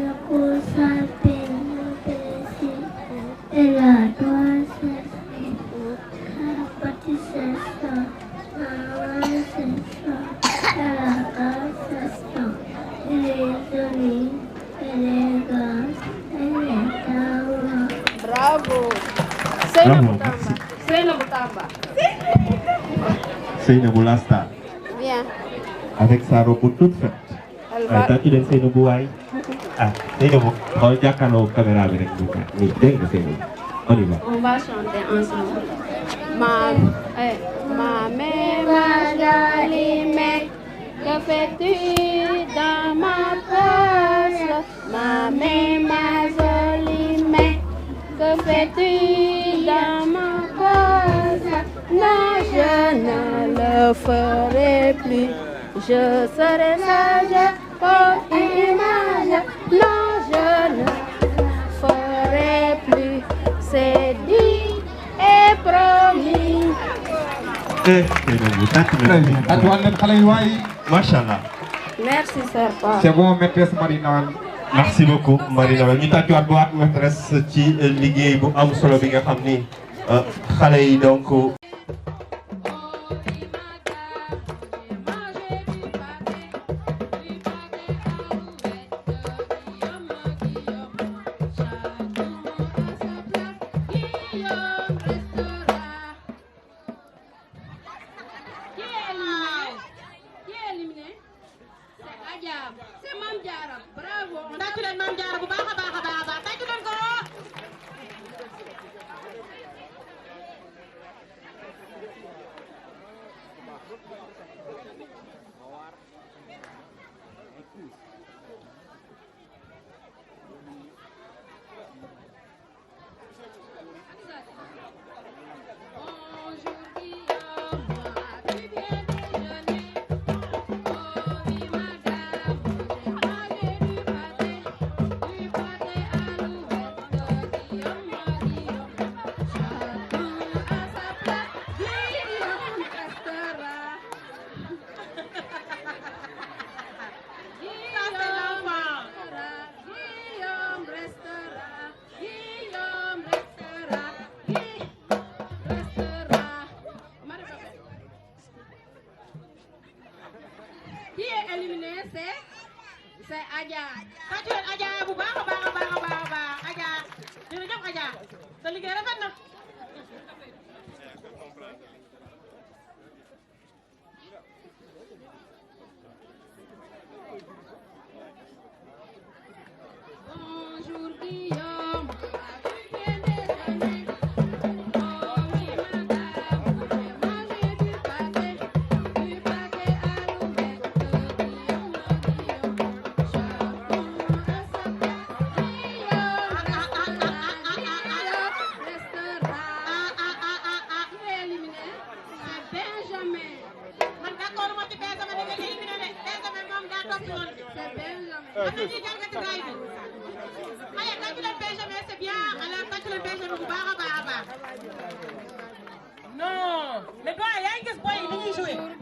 Speaker 6: école s'appelle mon péché. Elle a 3 sessions. La petite session, la grande session, la grande session. Elle est jolie, elle est grande, elle est grande.
Speaker 11: Bravo.
Speaker 4: Seynabou Lasta.
Speaker 11: Viens.
Speaker 4: Avec sa robe toute faite. Tàccu leen Seynabou waay. Seynabou xool jàkkaarloo caméra bi rek nii dégg nga Seynabou. On y va.
Speaker 11: On va chanter ensemble. Ma mère, ma jolie mère, que fais-tu dans ma poche? Ma mère, ma jolie mère, que fais-tu dans ma poche? Non, je ne le ferai plus. Je serai sage comme une image. Non, je ne le ferai plus. C'est dit et promis.
Speaker 4: Machallah.
Speaker 11: Merci, sœur Paul.
Speaker 2: C'est bon, maîtresse Marina.
Speaker 4: Merci beaucoup Marina ñu tàccuwaat bu baax maîtresse ci liggéey bu am solo bi nga xam ni xale yi donc.
Speaker 5: Non, mais toi, il y a un gars boy, il joue.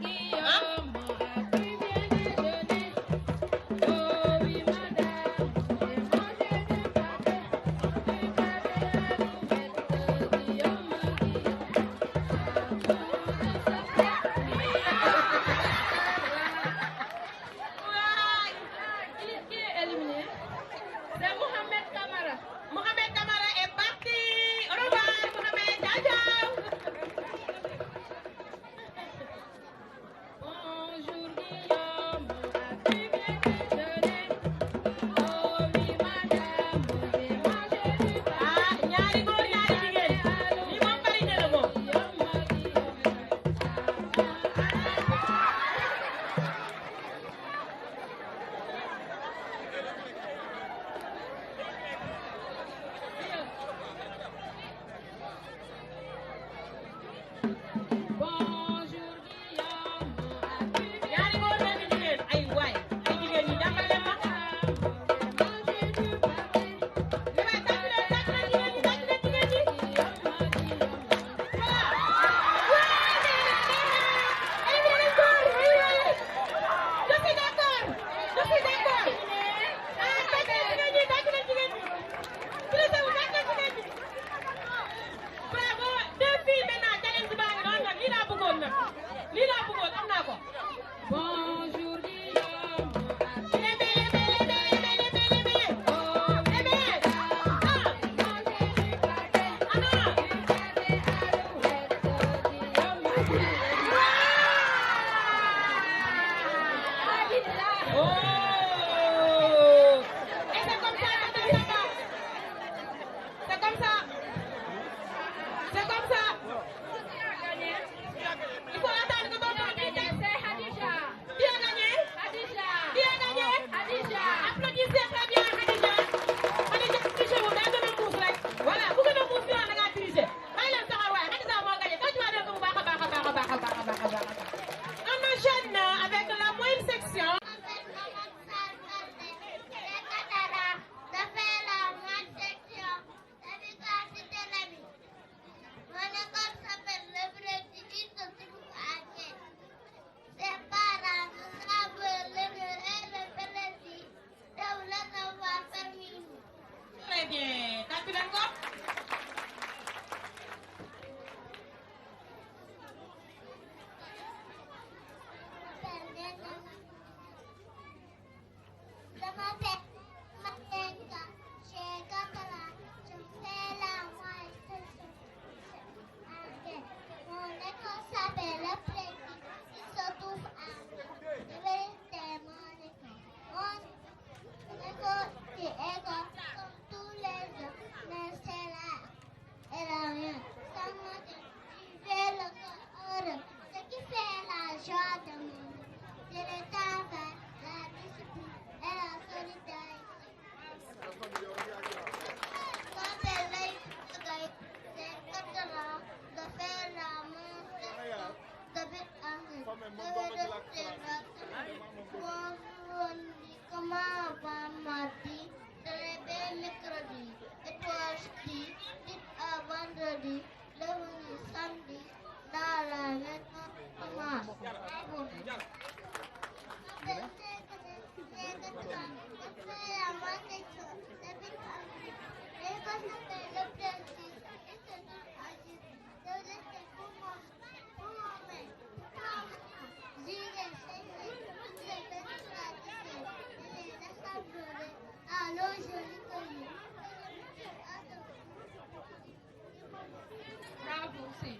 Speaker 12: Bravo, sì.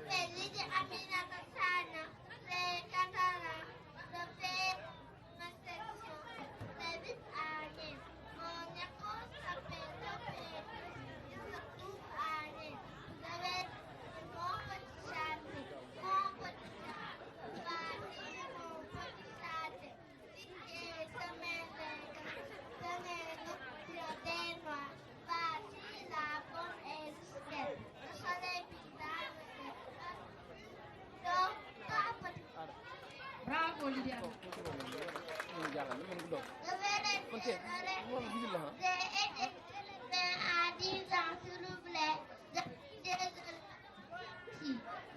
Speaker 6: Felice Aminata Sana, c'est catalan, je fais ma section, David Arnhem. Mon école s'appelle le Père, il se trouve à Arnhem. Je vais mon petit château, mon petit château, bâtir mon petit château. Piquer, semer les grains, semer le des noix, bâtir la bonne existence. Le soleil brille.
Speaker 12: Bravo Lydia.
Speaker 6: J'ai été à 10 ans, s'il vous plaît.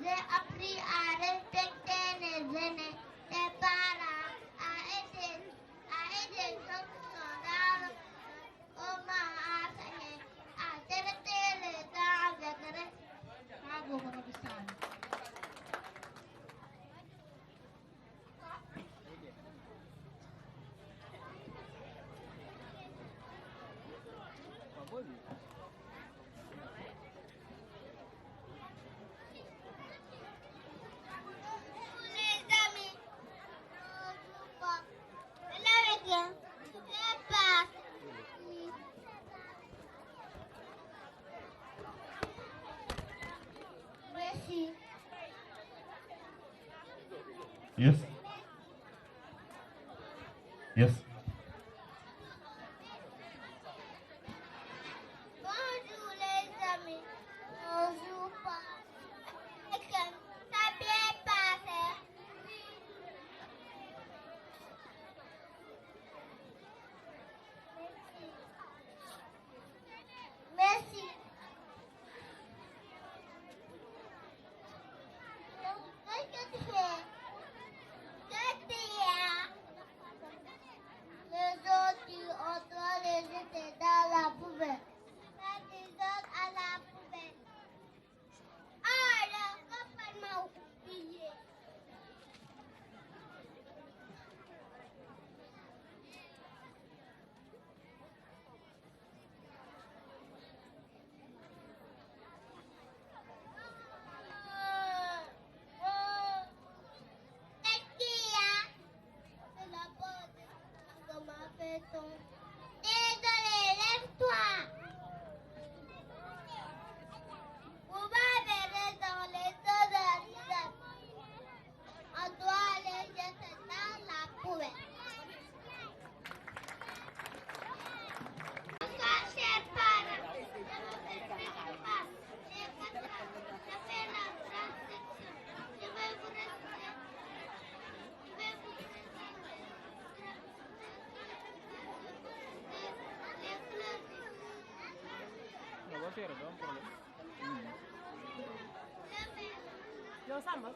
Speaker 6: J'ai appris à respecter les aînés, les parents, à aider ceux qui sont dans le on m'a enseigné à traiter les dents avec respect.
Speaker 12: Bravo, Madame Sane.
Speaker 6: Les amis, avec eux, je passe. Merci.
Speaker 4: Yes. Yes.
Speaker 6: Bonjour les amis, bonjour pas. Ça a bien passé. Merci. Qu'est-ce que tu fais? Qu'est-ce que tu as? Les autres, on doit les jeter dans la poubelle. Les autres à la poubelle. Ah, le copain m'a oublié. Désolé, lève-toi. Vous m'avez dans les odeurs. On doit les jeter dans la poubelle. Bonsoir, chers parents. Je m'appelle Pétripa. J'ai 4 ans. Je fais la transaction. Je vais vous rester.
Speaker 5: Yo Samba.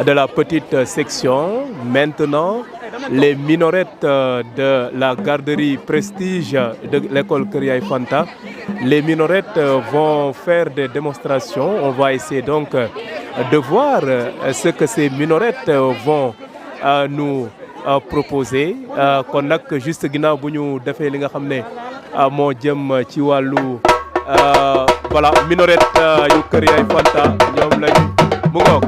Speaker 1: De la petite section. Maintenant, les minorettes de la garderie Prestige de l'école Kër Yaye Fanta. Les minorettes vont faire des démonstrations. On va essayer donc de voir ce que ces minorettes vont nous proposer. Kon nag juste ginnaaw bu ñu defee li nga xam ne moo jëm ci wàllu voilà minorette yu Kër Yaye Fanta ñoom lañu mu ngoog.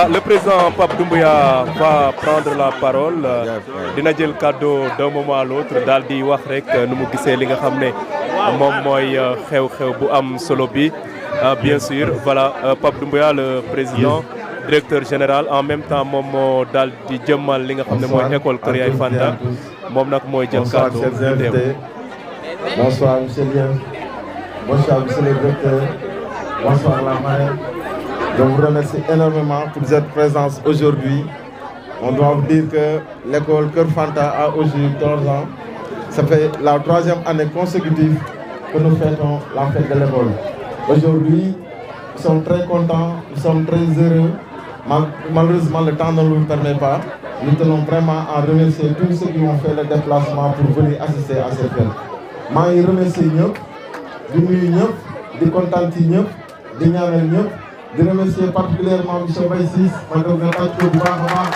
Speaker 1: le président Pape Doumbouya va prendre la parole dina jël cadeau d'un moment à l'autre daal di wax rek nu mu gisee li nga xam ne moom mooy xew-xew bu am solo bi bien sûr voilà Pape Doumbouya le président directeur général en même temps moom moo daal di jëmmal li nga xam ne mooy école Kër Yaay Fanta moom nag mooy jël cadeau.
Speaker 13: Bonsoir monsieur le maire, bonsoir monsieur le directeur, bonsoir la marraine. Je vous remercie énormément pour cette présence aujourd'hui. On doit vous dire que l'école Kër Fanta a aujourd'hui 14 ans. Ça fait la 3e année consécutive que nous fêtons la fête de l'école. Aujourd'hui, nous sommes très contents, nous sommes très heureux. Malheureusement, le temps ne nous le permet pas. Nous tenons vraiment à remercier tous ceux qui ont fait le déplacement pour venir assister à cette fête. Je remercie ñëpp di nuyu ñëpp di kontaan ci ñëpp di ñaanal ñëpp di remercier particulièrement monsieur Mbaye Ciss man de nga tàcc bu baax a baax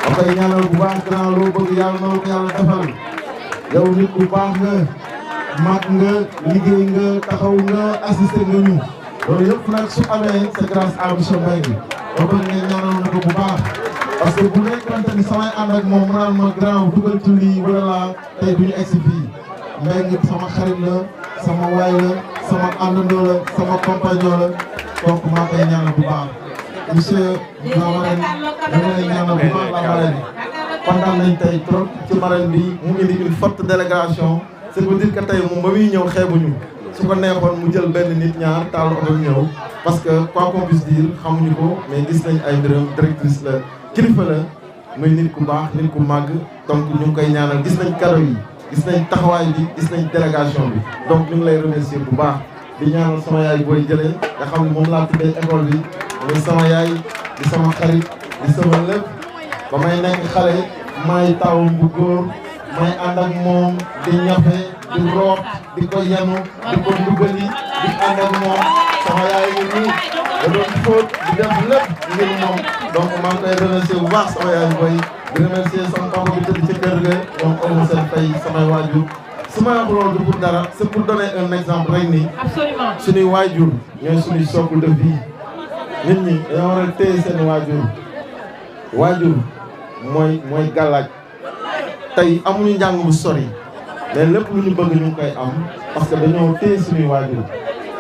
Speaker 13: da koy ñaanal bu baax grand loo bëgg yàlla na ko yàlla defal yow nit ku baax nga mag nga liggéey nga taxaw nga assister nga ñu loolu yëpp nag su amee c'est grâce à monsieur Mbaye bi da koy nga ñaanal na ko bu baax parce que bu nekkante ni samay ànd ak moom naan ma grand dugal ci lii wala laa tey duñu egsi fii Mbaye ngi sama xarit la sama waay la sama àndandoo la sama compagnon la donc maa koy ñaanal bu baax monsieur la marraine dama lay ñaanal bu baax la marraine kontaan nañ tey trop ci marraine bi mu indi une forte délégation c'est pour dire que tey moom ba muy ñëw xeebuñu su ko neexoon mu jël benn nit ñaar taal oto ñëw parce que quoi qu'on puisse dire xamuñu ko mais gis nañ ay mbiram directrice la kilifa la muy nit ku baax nit ku màgg donc ñu ngi koy ñaanal gis nañ kado yi gis nañ taxawaay bi gis nañ délégation bi donc ñu ngi lay remercier bu baax di ñaanal sama yaay booy jëlee nga xam ne moom laa tuddee école bi muy sama yaay di sama xarit di sama lépp ba may nekk xale may tawam bu góor may ànd ak moom di ñafe di root di ko yenu di ko dugali di ànd ak moom sama yaay yi nii da doon fóot di def lépp ngir moom donc maa ngi koy remercier bu baax sama yaay booy di remercier sama papa bi tëdd ci kër ga donc amu seen fay samay waajur su ma wax loolu du pour dara c'est pour donner un exemple rek ni suñuy waajur ñooy suñuy socle de vie nit ñi dañoo war a téye seen waajur mooy gàllaaj tey amuñu njàng bu sori mais lépp lu ñu bëgg ñu ngi koy am parce que dañoo téye suñuy waajur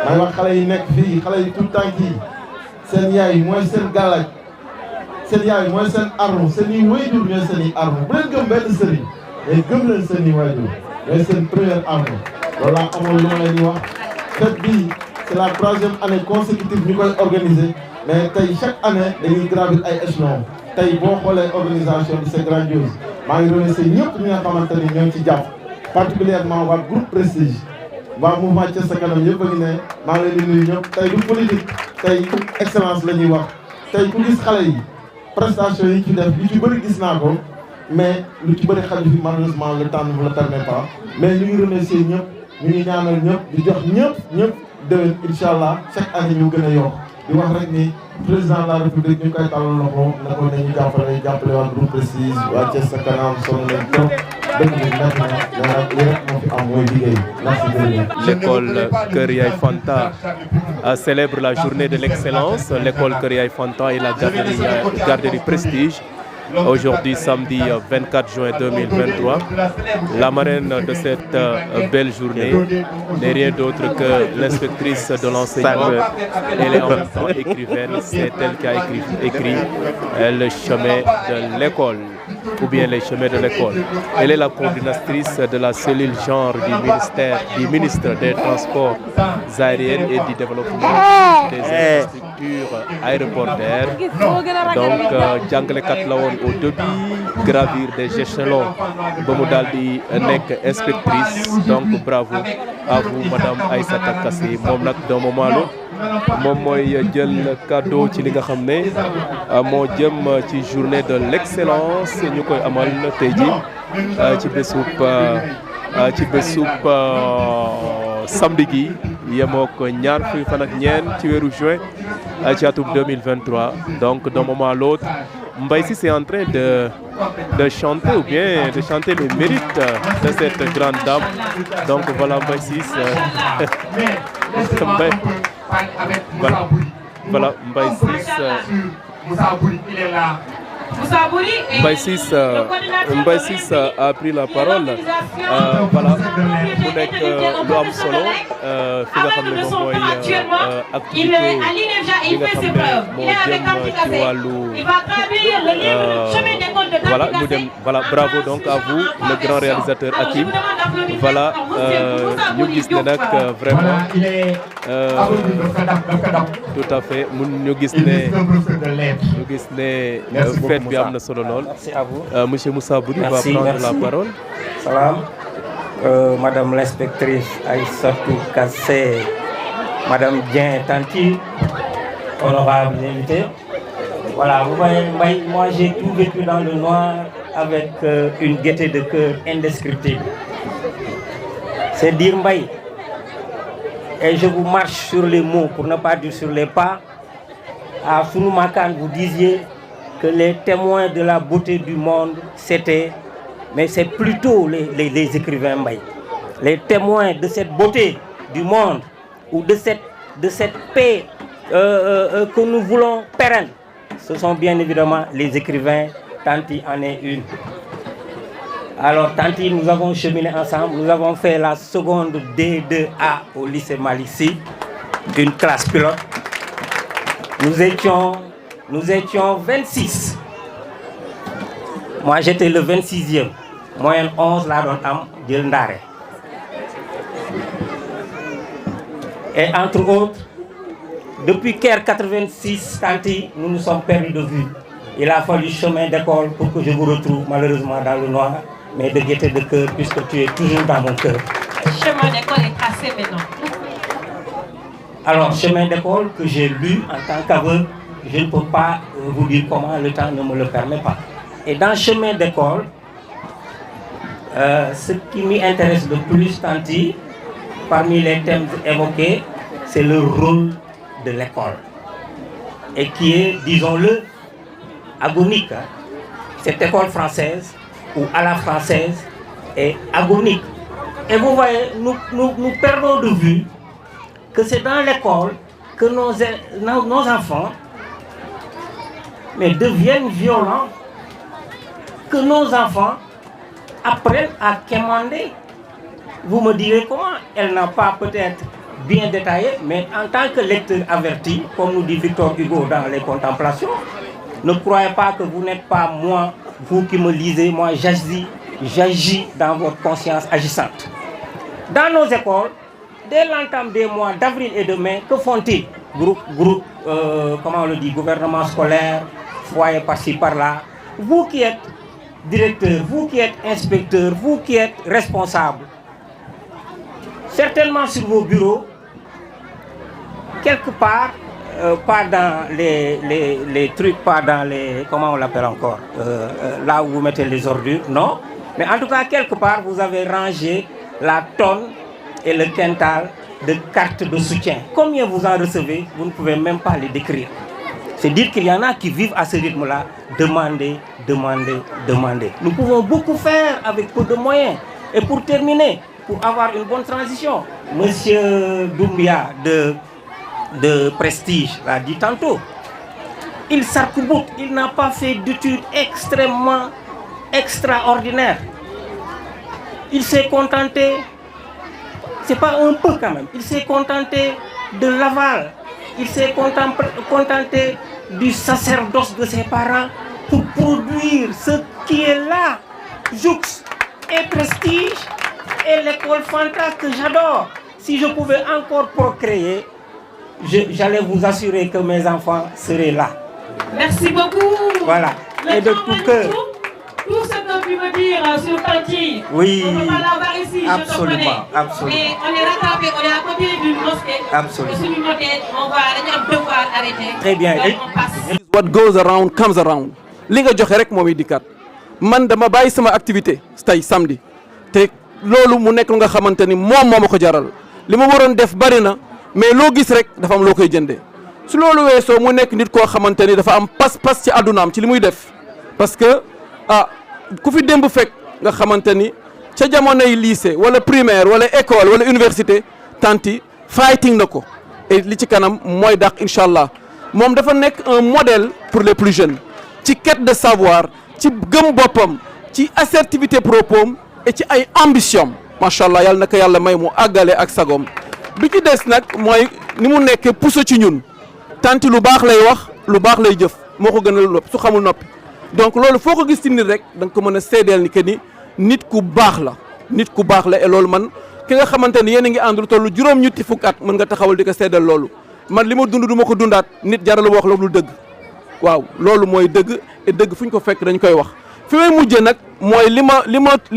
Speaker 13: may wax xale yi nekk fii xale yi tout temps yi seen yaay mooy seen gàllaaj seen yaay mooy seen arme seen i waajur ñooy seen i arme bu leen gëm benn sëriñ mais gëm leen seen i waajur ñooy seen première arme loolu laa amoon lu ma leen di wax fête bii c'est la 3e année consécutive ñu koy organiser mais tey chaque année dañuy gravir ay échelons tey boo xoolee organisation bi c'est grandiose maa ngi remercier ñëpp ñi nga xamante ni ñoo ci jàpp particulièrement waa groupe Prestige waa mouvement Thiès sa kanam yëpp a ngi ne maa ngi leen di nuyu ñëpp tey du politique tey excellence la ñuy wax tey ku gis xale yi prestation yi ci def yu ci bëri gis naa ko mais lu ci bëri xale fi malheureusement le temps ne me le permet pas mais ñu ngi remercier ñëpp ñu ngi ñaanal ñëpp di jox ñëpp déwén incha allah chaque année ñu gën a yokk di wax rek ni président de la république ñu ngi koy tàllal loxo na ko nañu jàppale waa groupe Prestige waa Thiès sa kanam sonn nañ trop dëkk bi nekk na li rek moo fi am mooy liggéey merci jërëjëf.
Speaker 1: L'école Kër Yaay Fanta célèbre la journée de l'excellence. L'école Kër Yaay Fanta et la garderie Prestige. Aujourd'hui, samedi 24 juin 2023, la marraine de cette belle journée n'est rien d'autre que l'inspectrice de l'enseignement. Elle est en même temps écrivaine, c'est elle qui a écrit le chemin de l'école, ou bien les chemins de l'école. Elle est la coordinatrice de la cellule genre du ministre des Transports aériens et du développement des infrastructures aéroportuaires. Donc, jàngalekat la woon au début, gravir des échelons ba mu daal di nekk inspectrice. Donc bravo à vous madame Aïssata Kassé. Moom nag d'un moment à l'autre moom mooy jël cadeau ci li nga xam ne moo jëm ci journée de l'excellence ñu koy amal tey ji ci bésub samedi gi yemoo ko ñaar fukki fan ak ñeent ci weeru juin ci atum 2023. Donc d'un moment à l'autre Mbaye Ciss est en train de chanter ou bien de chanter les mérites de cette grande dame. Donc voilà Mbaye Ciss voilà Mbaye Ciss
Speaker 3: Moussa Bouri, il est là.
Speaker 1: Mbaye Ciss a pris la parole voilà mu nekk lu am solo fi nga xam ne moom mooy activité bi nga xam ne moo jëm ci wàllu voilà ñu dem voilà bravo donc à vous le grand réalisateur Hakim voilà ñu gis ne nag vraiment tout à fait ñu gis ne fête bi am na solo lool.
Speaker 14: Merci à vous.
Speaker 1: Monsieur Moussa Bouri va prendre la parole.
Speaker 14: Salam. Madame l'inspectrice Aïssatou Kassé, Madame Dien Tanti, honorables invités. Voilà, vous voyez, moi j'ai tout vécu dans le noir avec une gaieté de cœur indescriptible. C'est dire Mbaye. Et je vous marche sur les mots, pour ne pas dire sur les pas. À Sounou Makan, vous disiez que les témoins de la beauté du monde, mais c'est plutôt les écrivains Mbaye. Les témoins de cette beauté du monde, ou de cette paix que nous voulons pérenne, ce sont bien évidemment les écrivains. Tanti en est une. Alors Tanti, nous avons cheminé ensemble, nous avons fait la seconde D2A au lycée Malick Sy, une classe pilote. Nous étions 26. Moi, j'étais le 26e. Moyenne 11, là, dans Am, Djel-Ndare. Et entre autres, depuis Caire 86, Tanti, nous nous sommes perdus de vue. Il a fallu chemin d'école pour que je vous retrouve, malheureusement, dans le noir, mais de gaieté de cœur, puisque tu es toujours dans mon cœur.
Speaker 5: Le chemin d'école est tracé maintenant.
Speaker 14: Alors, chemin d'école que j'ai lu en tant qu'aveugle, je ne peux pas vous dire comment, le temps ne me le permet pas. Et dans chemin d'école, ce qui m'y intéresse le plus, Tanti, parmi les thèmes évoqués, c'est le rôle de l'école. Et qui est, disons-le, agonique. Hein. Cette école française, ou à la française, est agonique. Et vous voyez, nous perdons de vue que c'est dans l'école que nos enfants deviennent violents, que nos enfants apprennent à quémander. Vous me direz comment, elle n'a pas peut-être bien détaillé, mais en tant que lecteur averti, comme nous dit Victor Hugo dans les Contemplations, ne croyez pas que vous n'êtes pas moi, vous qui me lisez, moi j'agis dans votre conscience agissante. Dans nos écoles, dès l'entame des mois d'avril et de mai, que font-ils? Comment on le dit, gouvernement scolaire, foyer par-ci par-là. Vous qui êtes directeur, vous qui êtes inspecteur, vous qui êtes responsable, certainement sur vos bureaux, quelque part, pas dans les trucs, pas dans les, comment on l'appelle encore, là où vous mettez les ordures, non. Mais en tout cas, quelque part, vous avez rangé la tonne et le quintal de cartes de soutien. Combien vous en recevez, vous ne pouvez même pas les décrire. C'est dire qu'il y en a qui vivent à ce rythme-là, demander. Nous pouvons beaucoup faire avec peu de moyens. Et pour terminer, pour avoir une bonne transition, Monsieur Doumbia de Prestige l'a dit tantôt, il s'arc-boute, il n'a pas fait d'études extrêmement extraordinaires. Il s'est contenté, c'est pas un peu quand même, il s'est contenté de l'aval, il s'est contenté du sacerdoce de ses parents pour produire ce qui est là, Jouxte et Prestige et l'école Fanta que j'adore. Si je pouvais encore procréer, j'allais vous assurer que mes enfants seraient là.
Speaker 5: Merci beaucoup.
Speaker 14: Voilà. Et de tout cœur.
Speaker 5: Tout ce que tu veux dire sur Tanti,
Speaker 14: oui,
Speaker 5: on ne peut pas l'avoir ici,
Speaker 14: absolument,
Speaker 5: je te connais.
Speaker 14: absolument.
Speaker 5: Et on est rattrapé, on est à côté d'une mosquée.
Speaker 14: Absolument.
Speaker 5: Et si nous on va devoir arrêter.
Speaker 14: Très bien.
Speaker 5: Donc, on passe.
Speaker 15: What goes around comes around. Li nga joxe rek momi dikkat. Man dama bàyyi sama activité tey samedi te loolu mu nekk lu nga xamante ni moom moo ma ko jaral li ma waroon def bari na mais loo gis rek dafa am loo koy jëndee su loolu weesoo mu nekk nit koo xamante ni dafa am pas-pas ci àddunaam ci li muy def parce que ku fi démb fekk nga xamante ni ca jamonoy lycée wala primaire wala école wala université Tanti fighting na ko et li ci kanam mooy dàq incha allah moom dafa nekk un modèle pour les plus jeunes ci quête de savoir ci gëm boppam ci assertivité propos et ci ay ambition macha allah yàlla na ko yàlla may mu àggale ak sagom bi ci des nag mooy ni mu nekkee puso ci ñun tanti lu baax lay wax lu baax lay jëf moo ko gën a lu su xamul noppi donc loolu foo ko gis ci nit rek da nga ko mën a seedeel ni que ni nit ku baax la et loolu man ki nga xamante ni yéen a ngi ànd lu tollu juróom-ñetti fukk at mën nga taxawal di ko seedeel loolu man li ma dund du ma ko dundaat nit jaral wax la lu dëgg waaw loolu mooy dëgg et dëgg fu ñu ko fekk dañ koy wax fi may mujjee nag mooy li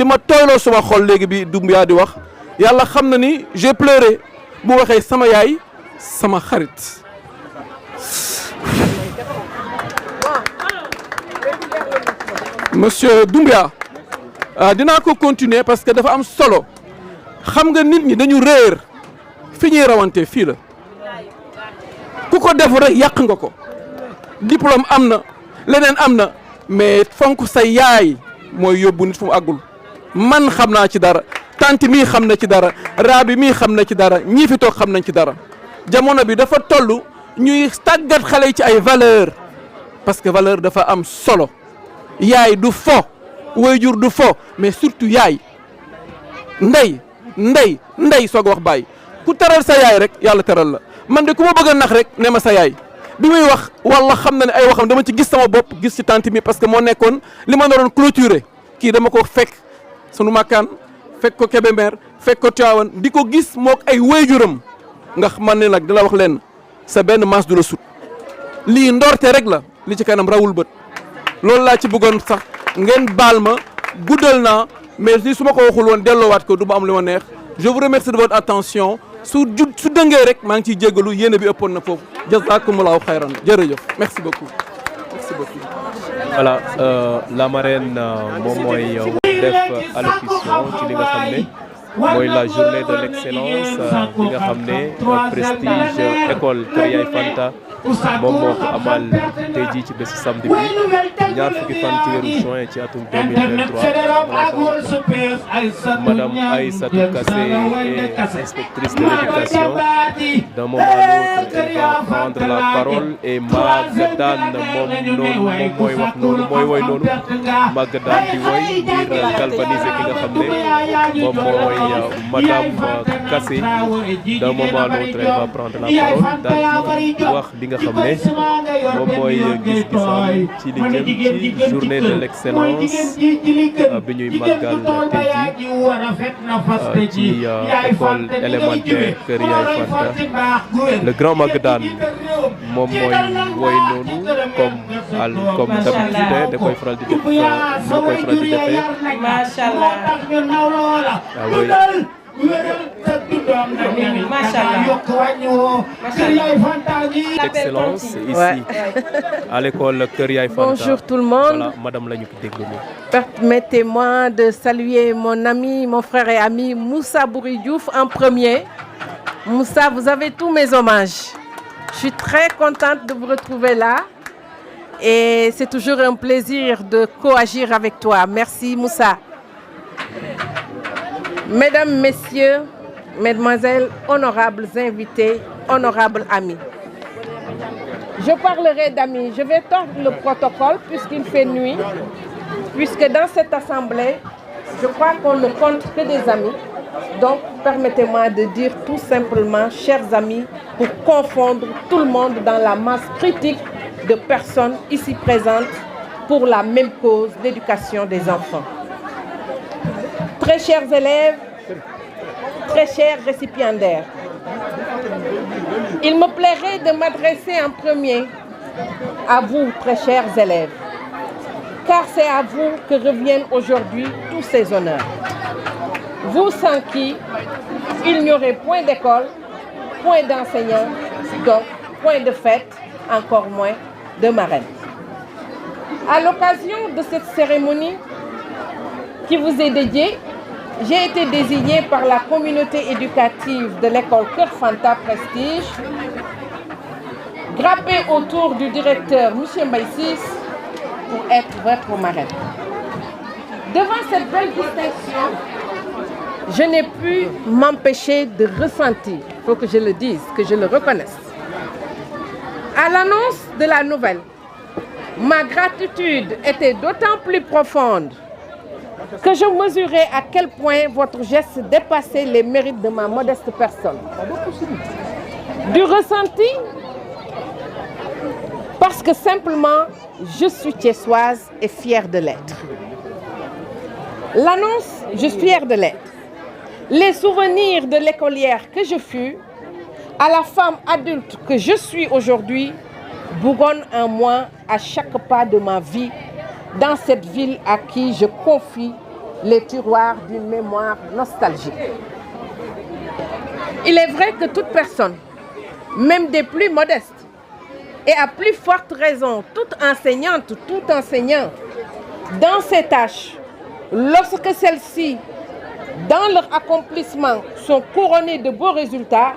Speaker 15: ma tooyloo suma xol léegi bi Doumbia di wax yàlla xam na ni j'ai pleuré bu waxee sama yaay sama xarit monsieur Doumbia dinaa ko continuer parce que dafa am solo xam nga nit ñi dañu réer fi ñuy rawante fii la ku ko def rek yàq nga ko diplôme am na leneen am na mais fonk sa yaay mooy yóbbu nit fu mu àggul man xam naa ci dara tanti mii xam na ci dara raabi mii xam na ci dara ñii fi toog xam nañ ci dara jamono bi dafa toll ñuy tàggat xale yi ci ay valeur parce que valeur dafa am solo yaay du fo waajur du fo mais surtout yaay ndey soog wax bàyyi ku teral sa yaay rek yàlla teral la man de ku ma bëgg a nax rek ne ma sa yaay bi muy wax walla xam na ne ay waxam dama ci gis sama bopp gis ci tante mi parce que moo nekkoon li ma naroon clôturer kii dama ko fekk sunu makkaan fekk ko Kébémer fekk ko Tivaouane di ko gis mook ay waajuram nga man ne nag di la wax leen sa benn maas du la sut lii ndorte rek la li ci kanam rawul bët loolu laa ci bëggoon sax ngeen baal ma guddal naa mais li su ma ko waxul woon delloowaat ko du ma am li ma neex je vous remercie de votre attention su dëngee rek maa ngi ciy jéggalu yéene bi ëppoon na foofu jazakumullahu xayran jërëjëf merci beaucoup.
Speaker 1: voilà la marraine moom mooy def allocution ci li nga xam ne mooy la journée de l'excellence bi nga xam ne prestige école Kër Yaay Fanta moom moo ko amal tey jii ci bésu samedi bi ñaar fukki fan ci weeru juin ci atum 2023 madame Aïssatou Kassé est inspectrice de l'éducation. D'un moment à l'autre elle va prendre la parole et Magadane moom mooy wax noonu mooy woy noonu Magadane di woy ngir galvaniser ki nga xam ne moom mooy madame Kassé. D'un moment à l'autre elle va prendre la parole daal di wax li nga xam ne moom mooy gis-gisam ci li jëm ci journée de l'excellence bi ñuy màggal tey jii ci école élémentaire Kër Yaay Fanta le grand Magadane moom mooy woy noonu comme d'habitude da koy faral di def
Speaker 5: macha allah
Speaker 1: Excellence ici à l'école Kër Yaay Fanta.
Speaker 16: Bonjour tout le monde.
Speaker 1: Voilà, madame la ñu ko déglu nii.
Speaker 16: Permettez-moi de saluer mon ami, mon frère et ami Moussa Bouri Diouf en premier. Moussa, vous avez tous mes hommages. Je suis très contente de vous retrouver là et c'est toujours un plaisir de coagir avec toi. Merci Moussa. Mesdames, Messieurs, Mesdemoiselles, honorables invités, honorables amis. Je parlerai d'amis. Je vais tordre le protocole puisqu'il fait nuit, puisque dans cette assemblée, je crois qu'on ne compte que des amis. Donc, permettez-moi de dire tout simplement, chers amis, pour confondre tout le monde dans la masse critique de personnes ici présentes pour la même cause, l'éducation des enfants. Très chers élèves, très chers récipiendaires, il me plairait de m'adresser en premier à vous, très chers élèves, car c'est à vous que reviennent aujourd'hui tous ces honneurs. Vous sans qui il n'y aurait point d'école, point d'enseignants, donc point de fête, encore moins de marraine. À l'occasion de cette cérémonie qui vous est dédiée, j'ai été désignée par la communauté éducative de l'école Kër Fanta Prestige, grappée autour du directeur M. Mbaye Ciss, pour être votre marraine. Devant cette belle distinction, je n'ai pu m'empêcher de ressentir, il faut que je le dise, que je le reconnaisse, À l'annonce de la nouvelle, ma gratitude était d'autant plus profonde que je mesurais à quel point votre geste dépassait les mérites de ma modeste personne. Du ressenti, parce que simplement, je suis thiessoise et fière de l'être. L'annonce, je suis fière de l'être. Les souvenirs de l'écolière que je fus, à la femme adulte que je suis aujourd'hui, bougonnent en moi à chaque pas de ma vie dans cette ville à qui je confie les tiroirs d'une mémoire nostalgique. Il est vrai que toute personne, même des plus modestes, et à plus forte raison, toute enseignante, tout enseignant, dans ses tâches, lorsque celles-ci, dans leur accomplissement, sont couronnées de beaux résultats,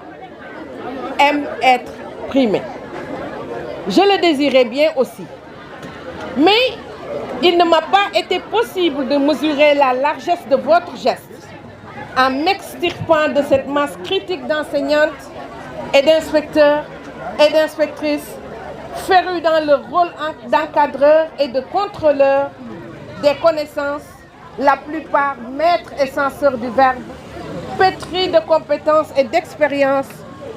Speaker 16: aiment être primées. Je le désirais bien aussi. Mais il ne m'a pas été possible de mesurer la largesse de votre geste en m'extirpant de cette masse critique d'enseignantes et d'inspecteurs et d'inspectrices férus dans leur rôle d'encadreur et de contrôleur des connaissances, la plupart maîtres et censeurs du verbe, pétris de compétences et d'expérience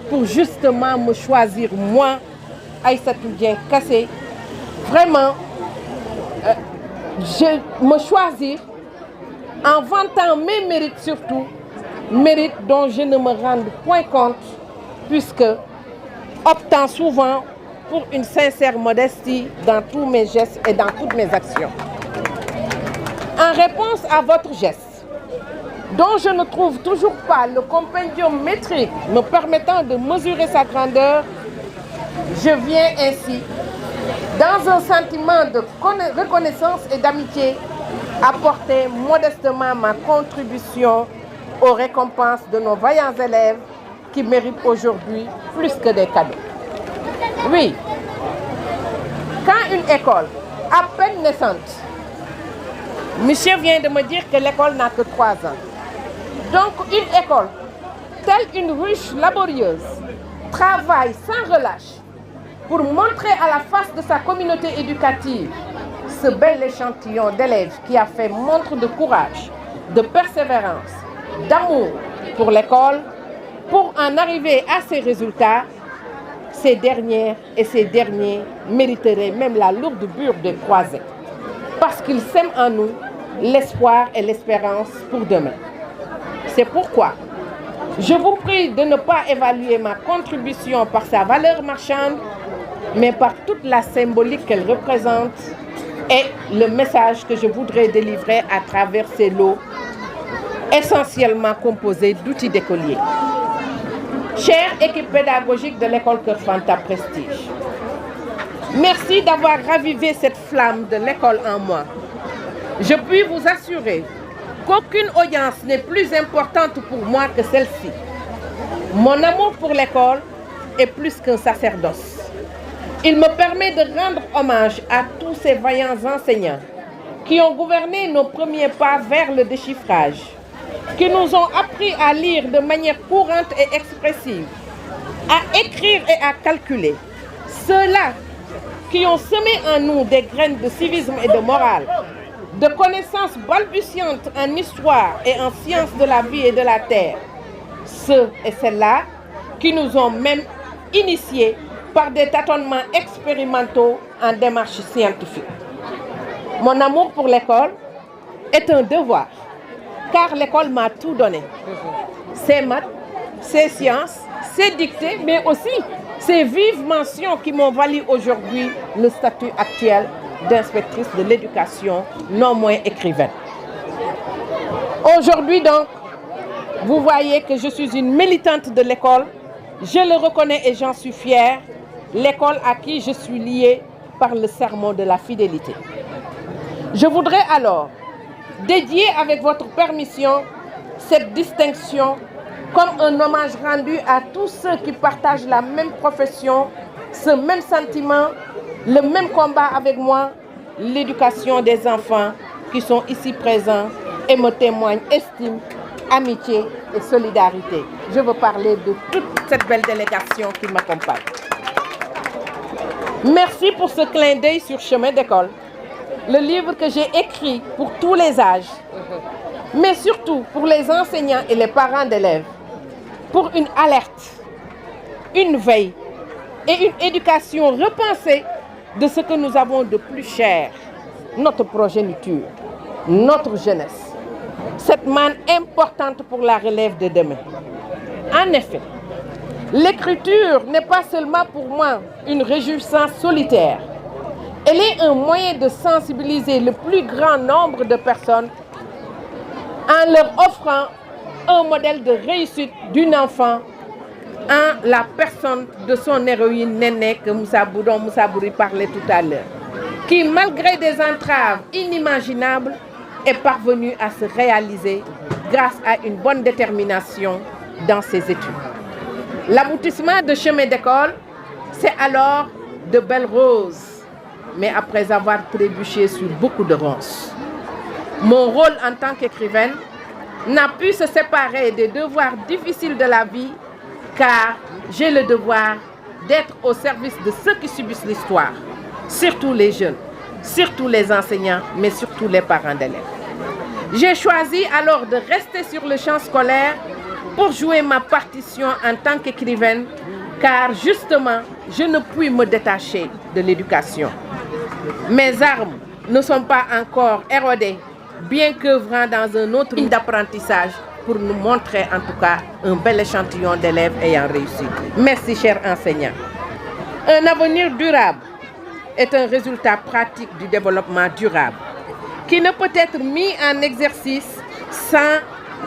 Speaker 16: pour justement me choisir moi, Aïssatou Dieng Kassé, vraiment, me choisir en vantant mes mérites surtout, mérites dont je ne me rende point compte, puisque optant souvent pour une sincère modestie dans tous mes gestes et dans toutes mes actions. En réponse à votre geste, dont je ne trouve toujours pas le compendium métrique me permettant de mesurer sa grandeur, je viens ainsi, dans un sentiment de reconnaissance et d'amitié, apporter modestement ma contribution aux récompenses de nos vaillants élèves qui méritent aujourd'hui plus que des cadeaux. Oui, quand une école, à peine naissante, monsieur vient de me dire que l'école n'a que 3 ans. Donc une école, telle une ruche laborieuse, travaille sans relâche pour montrer à la face de sa communauté éducative ce bel échantillon d'élèves qui a fait montre de courage, de persévérance, d'amour pour l'école, pour en arriver à ces résultats. Ces dernières et ces derniers mériteraient même la lourde bure des croisés, parce qu'ils sèment en nous l'espoir et l'espérance pour demain. C'est pourquoi je vous prie de ne pas évaluer ma contribution par sa valeur marchande, mais par toute la symbolique qu'elle représente et le message que je voudrais délivrer à travers ces lots essentiellement composés d'outils d'écoliers. Chère équipe pédagogique de l'école Keur Fanta Prestige, merci d'avoir ravivé cette flamme de l'école en moi. Je puis vous assurer qu'aucune audience n'est plus importante pour moi que celle-ci. Mon amour pour l'école est plus qu'un sacerdoce. Il me permet de rendre hommage à tous ces vaillants enseignants qui ont gouverné nos premiers pas vers le déchiffrage, qui nous ont appris à lire de manière courante et expressive, à écrire et à calculer. Ceux-là qui ont semé en nous des graines de civisme et de morale, de connaissances balbutiantes en histoire et en sciences de la vie et de la terre. Ceux et celles-là qui nous ont même initiés par des tâtonnements expérimentaux en démarche scientifique. Mon amour pour l'école est un devoir, car l'école m'a tout donné. Ses maths, ses sciences, ses dictées, mais aussi ces vives mentions qui m'ont valu aujourd'hui le statut actuel d'inspectrice de l'éducation, non moins écrivaine. Aujourd'hui donc, vous voyez que je suis une militante de l'école. Je le reconnais et j'en suis fière. L'école à qui je suis liée par le serment de la fidélité. Je voudrais alors dédier avec votre permission cette distinction comme un hommage rendu à tous ceux qui partagent la même profession, ce même sentiment, le même combat avec moi, l'éducation des enfants qui sont ici présents et me témoignent estime, amitié et solidarité. Je veux parler de toute cette belle délégation qui m'accompagne. Merci pour ce clin d'œil sur Chemin d'école, le livre que j'ai écrit pour tous les âges, mais surtout pour les enseignants et les parents d'élèves, pour une alerte, une veille et une éducation repensée de ce que nous avons de plus cher, notre progéniture, notre jeunesse, cette manne importante pour la relève de demain. En effet, l'écriture n'est pas seulement pour moi une réjouissance solitaire. Elle est un moyen de sensibiliser le plus grand nombre de personnes en leur offrant un modèle de réussite d'une enfant en la personne de son héroïne Néné que Moussa Bouri parlait tout à l'heure, qui malgré des entraves inimaginables est parvenue à se réaliser grâce à une bonne détermination dans ses études. L'aboutissement de Chemin d'école, c'est alors de belles roses, mais après avoir trébuché sur beaucoup de ronces. Mon rôle en tant qu'écrivaine n'a pu se séparer des devoirs difficiles de la vie, car j'ai le devoir d'être au service de ceux qui subissent l'histoire, surtout les jeunes, surtout les enseignants, mais surtout les parents d'élèves. J'ai choisi alors de rester sur le champ scolaire pour jouer ma partition en tant qu'écrivaine, car justement, je ne puis me détacher de l'éducation. Mes armes ne sont pas encore érodées, bien qu'œuvrant dans un autre ligne d'apprentissage pour nous montrer en tout cas un bel échantillon d'élèves ayant réussi. Merci, chers enseignants. Un avenir durable est un résultat pratique du développement durable qui ne peut être mis en exercice sans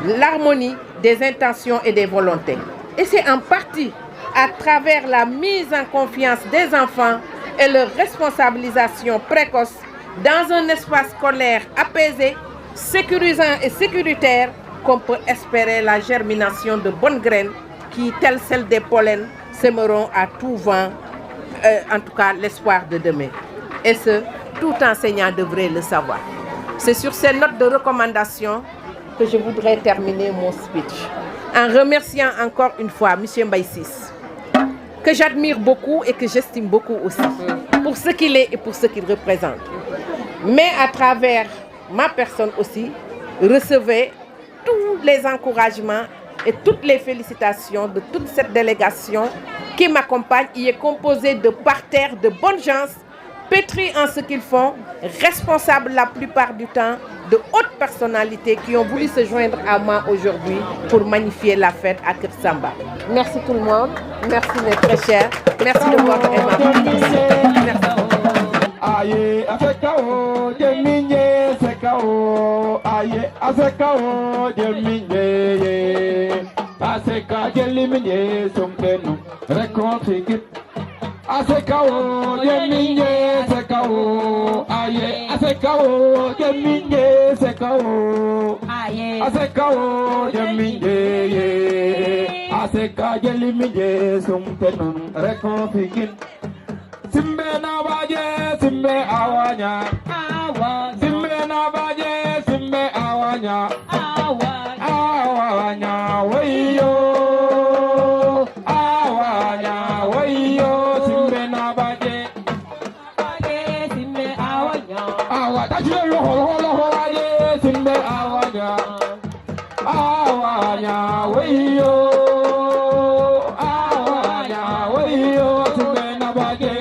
Speaker 16: l'harmonie des intentions et des volontés. Et c'est en partie à travers la mise en confiance des enfants et leur responsabilisation précoce dans un espace scolaire apaisé, sécurisant et sécuritaire qu'on peut espérer la germination de bonnes graines qui, telles celles des pollens, sèmeront à tout vent, en tout cas l'espoir de demain. Et ce, tout enseignant devrait le savoir. C'est sur ces notes de recommandation que je voudrais terminer mon speech en remerciant encore une fois M. Mbaïsis, que j'admire beaucoup et que j'estime beaucoup aussi, pour ce qu'il est et pour ce qu'il représente. Mais à travers ma personne aussi, recevez tous les encouragements et toutes les félicitations de toute cette délégation qui m'accompagne. Il est composé de parterres de bonnes gens, pétris en ce qu'ils font, responsables la plupart du temps, de hautes personnalités qui ont voulu se joindre à moi aujourd'hui pour magnifier la fête à Kirsamba. Merci tout le monde, merci mes très chers, merci de votre aimable.
Speaker 3: Aye, afekao, jeminye, sekao. Aye, afekao, jeminye. Aseka, jeliminye, sompenu, rekontrikit. Asekao, jeminye, sekao. Aye, asekao, jeminye, sekao. Aye, asekao, jeminye. Aseka, jeliminye, sompenu, rekontrikit. Simbe na baje, simbe awanya. Simbe na baje, simbe awanya. Awanya, wayo. Awanya, wayo. Simbe na baje. Simbe awanya. Awanya, jelo holo baje, simbe awanya. Awanya, wayo. Awanya, wayo. Simbe na baje.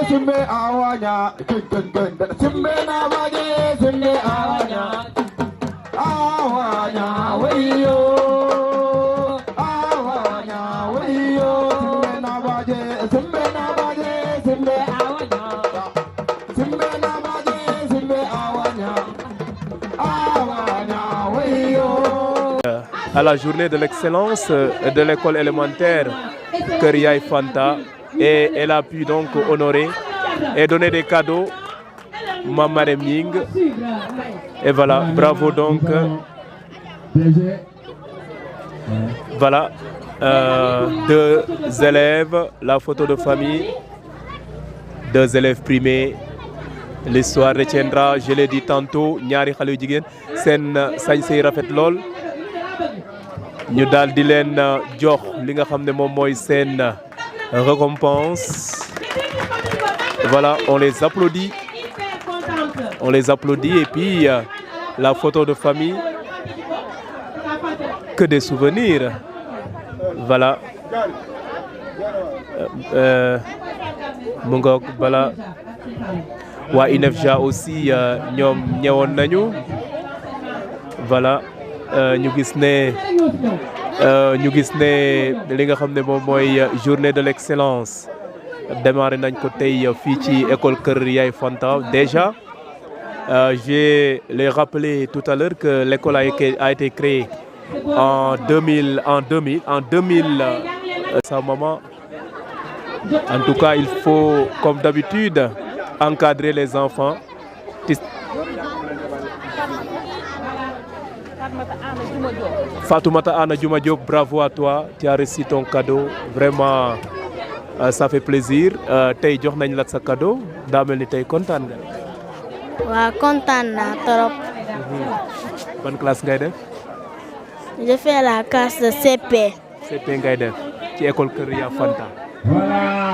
Speaker 3: Simbe awanya, simbe na baje, simbe awanya, awanya wayo, awanya wayo, simbe na baje, simbe awanya, simbe na baje, simbe awanya, awanya wayo.
Speaker 1: À la journée de l'excellence de l'école élémentaire Kër Yaye Fanta, et elle a pu donc honorer et donner des cadeaux Mama Reming. Et voilà, bravo donc. Voilà, deux élèves, la photo de famille, deux élèves primés l'histoire retiendra, je l'ai dit tantôt, ñaari xale yu jigéen seen sañse yi rafet lool ñu daal di leen jox li nga xam ne moom mooy seen récompense. Voilà, on les applaudit et puis la photo de famille, que des souvenirs. Voilà. Mu ngoog bala waa INEFJA aussi ñoom ñëwoon nañu. Voilà, ñu gis ne li nga xam ne moom mooy journée de l'excellence démarré nañ ko tey fii ci école Kër Yaay Fanta. Déjà j'ai les rappelé tout à l'heure que l'école a été créée en 2000 sa maman. En tout cas, il faut comme d'habitude encadrer les enfants. Fatoumata Anna Djouma Diop, bravo à toi, tu as reçu ton cadeau, vraiment ça fait plaisir. Tey jox nañ la sa cadeau, daa mel ni tey kontaan nga.
Speaker 6: waaw kontaan naa trop.
Speaker 1: Ban classe ngay def?
Speaker 6: Je fais la classe de CP.
Speaker 1: CP ngay def ci école Kër Ya Fanta.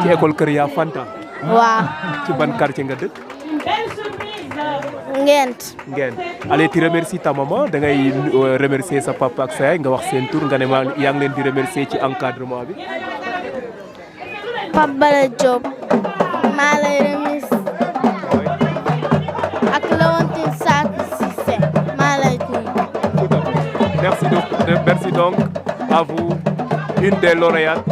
Speaker 1: ci école Kër Ya Fanta.
Speaker 6: waaw.
Speaker 1: ci ban quartier nga dëkk?
Speaker 6: Ngent.
Speaker 1: Allez, tu remercies ta maman, da ngay remercier sa papa ak sa yaay nga wax seen tur nga ne yaa ngi leen di remercier ci encadrement bi.
Speaker 6: Pape Bala Diop maa lay remercier ak Lawantine Sakou Cissé maa lay nuyu.
Speaker 1: Merci donc à vous, une des lauréates.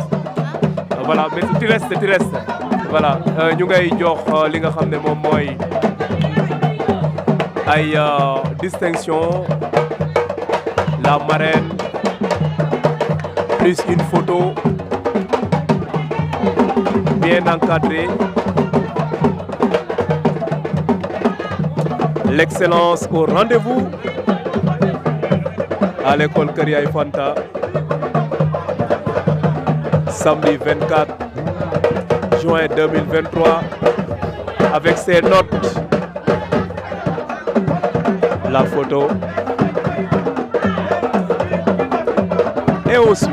Speaker 1: Voilà, mais tu restes. Voilà, ñu ngay jox li nga xam ne moom mooy ay distinction, la marraine, plus une photo bien encadrée. L'excellence au rendez-vous à l'école Kër Yaay Fanta, samedi 24 juin 2023, avec ses notes, la photo et aussi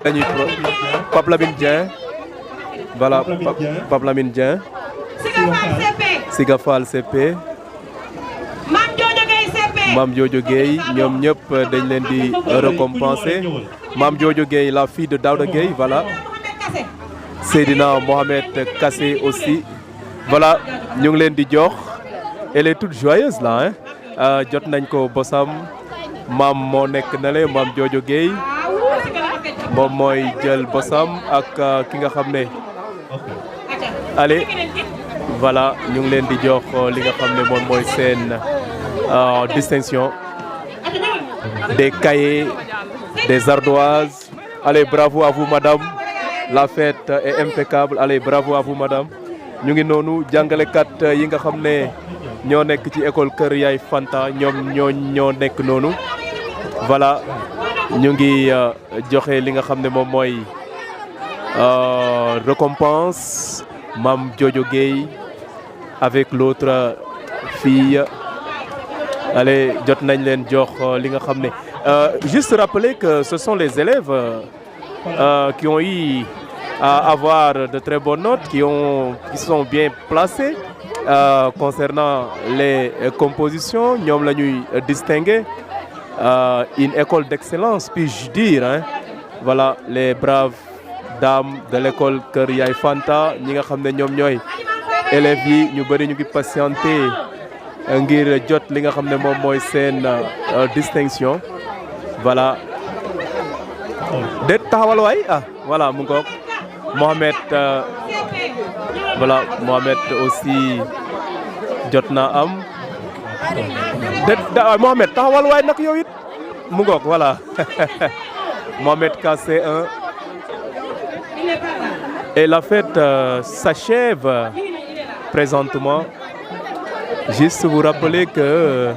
Speaker 1: Pape Lamine Dieng. Voilà, Pape Lamine Dieng. Siga Fall CP. Mam Jojo Gueye ñoom ñëpp dañ leen di récompenser. Mam Jojo Gueye, la fille de Daouda Gueye, voilà. Seydina Mohamed Kassé aussi. Voilà, ñu ngi leen di jox. Elle est toute joyeuse là, hein. Jot nañ ko bosam. Mam moo nekk na le Mam Jojo Gueye. Moom mooy jël bosam ak ki nga xam ne. Allez, voilà, ñu ngi leen di jox li nga xam ne moom mooy seen distinction. Des cahiers, des ardoises. Allez, bravo à vous madame. La fête est impeccable. Allez, bravo à vous madame. ñu ngi noonu jàngalekat yi nga xam ne ñoo nekk ci école Kër Yaay Fanta ñoom ñoo nekk noonu. Voilà, ñu ngi joxe li nga xam ne moom mooy récompense. Mam Jojo Gueye avec l'autre fille. Allez, jot nañ leen jox li nga xam ne. Juste rappeler que ce sont les élèves qui ont eu à avoir de très bonnes notes, qui sont bien placés concernant les compositions. Ñoom la ñuy distinguer. Une école d'excellence, puis-je dire, hein. Voilà, les braves dames de l'école Kër Yaay Fanta ñi nga xam ne ñoom ñooy élèves yi ñu bëri ñu ngi patienté ngir jot li nga xam ne moom mooy seen distinction. Voilà. Déet taxawal waay voilà mu ngoog Mohamed voilà Mohamed aussi jot na am. Déet Mohamed taxawal waay nag yow it mu ngoog voilà. Mohamed Kassé 1. Et la fête s'achève présentement. Juste vous rappeler que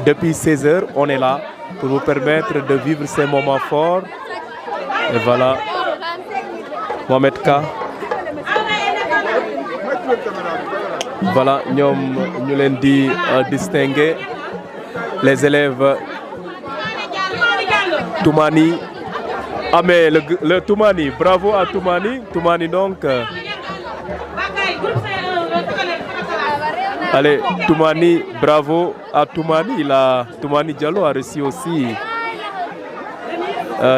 Speaker 1: depuis 16 heures, on est là pour vous permettre de vivre ces moments forts. Et voilà, Mohamed K. Voilà, ñoom ñu leen di distinguer les élèves Toumani. Ah mais le Toumani, bravo à Toumani. Toumani donc. Allez, Toumani, bravo à Toumani. Toumani Diallo a reçu aussi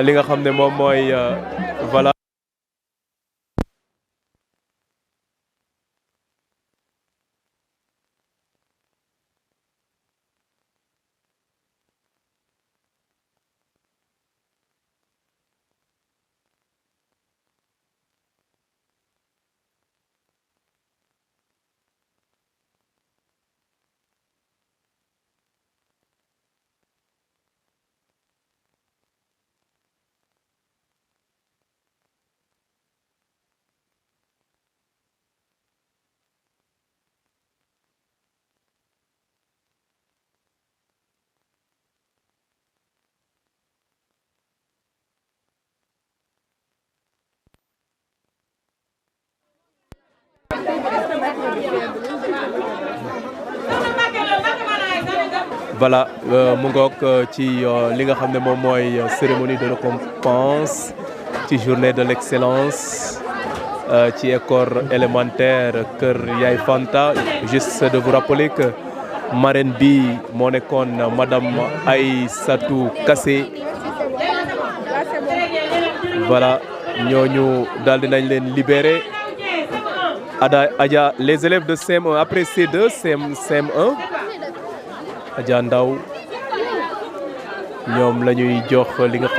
Speaker 1: li nga xam ne moom mooy voilà. Voilà mu ngoog ci li nga xam ne moom mooy cérémonie de récompense ci journée de l'excellence ci école élémentaire Kër Yaay Fanta. Juste de vous rappeler que marraine bi moo nekkoon madame Aïssatou Kassé. Voilà, ñooñu daal dinañ leen libérer. Adja les élèves de CM1 après C2 CM1 Adja Ndaw ñoom la ñuy jox li nga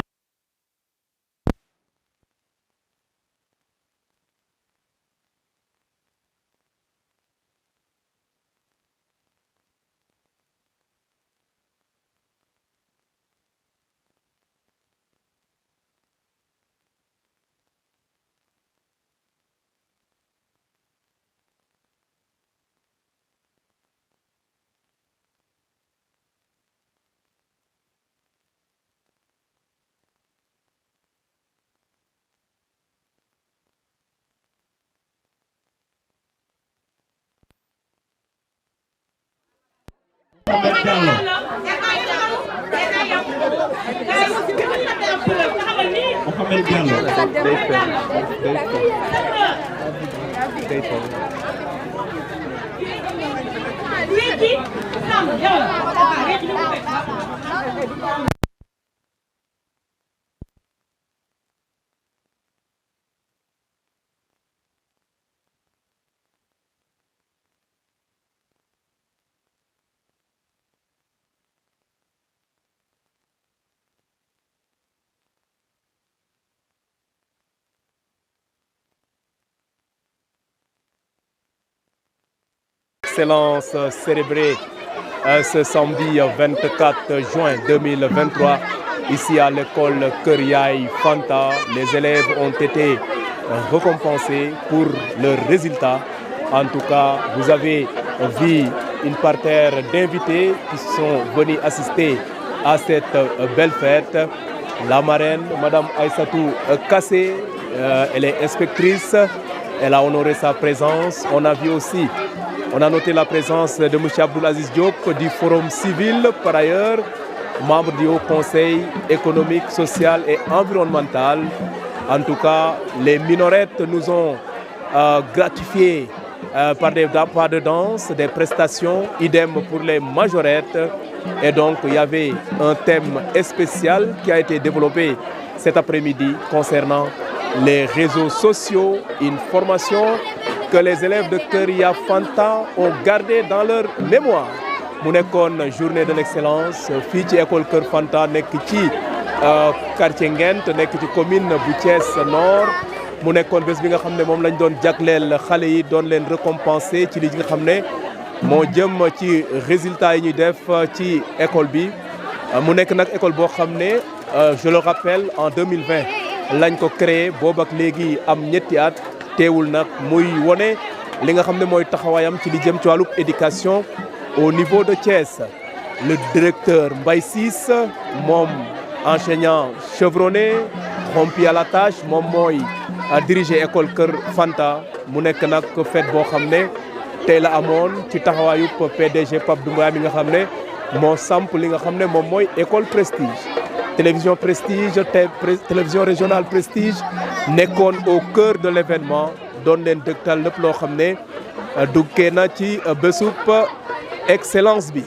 Speaker 4: Mohamed Diallo.
Speaker 1: Excellence célébrée ce samedi 24 juin 2023 ici à l'école Kër Yaay Fanta. Les élèves ont été récompensés pour leurs résultats. En tout cas, vous avez vu une parterre d'invités qui sont venus assister à cette belle fête. La marraine, Madame Aïssatou Kassé, elle est inspectrice. Elle a honoré sa présence. On a vu aussi, on a noté la présence de M. Abdoulaziz Diop du Forum civil, par ailleurs, membre du Haut Conseil économique, social et environnemental. En tout cas, les minorettes nous ont gratifiés par des pas de danse, des prestations, idem pour les majorettes. Et donc, il y avait un thème spécial qui a été développé cet après-midi concernant les réseaux sociaux, une formation que les élèves de Kër Yaay Fanta ont gardé dans leur mémoire. mu nekkoon journée de l'excellence fii ci école Kër Fanta nekk ci quartier Ngent nekk ci commune bu Thiès Nord. mu nekkoon bés bi nga xam ne moom lañ doon jagleel xale yi doon leen récompenser ci li nga xam ne moo jëm ci résultats yi ñuy def ci école bi. mu nekk nag école boo xam ne je le rappelle en 2020 lañ ko créé boobu ak léegi am ñetti at teewul nag muy wone li nga xam ne mooy taxawaayam ci li jëm ci wàllub éducation au niveau de Thiès. Le directeur Mbaye Ciss moom enseignant chevronné rompu à la tâche moom mooy diriger école Kër Fanta. mu nekk nag fête boo xam ne tey la amoon ci taxawaayub PDG Pape Doumbouya mi nga xam ne moo samp li nga xam ne moom mooy école Prestige. Télévision Prestige télévision régionale Prestige nekkoon au cœur de l'événement doon leen dëgtal lépp loo xam ne duggee na ci bésub excellence bi.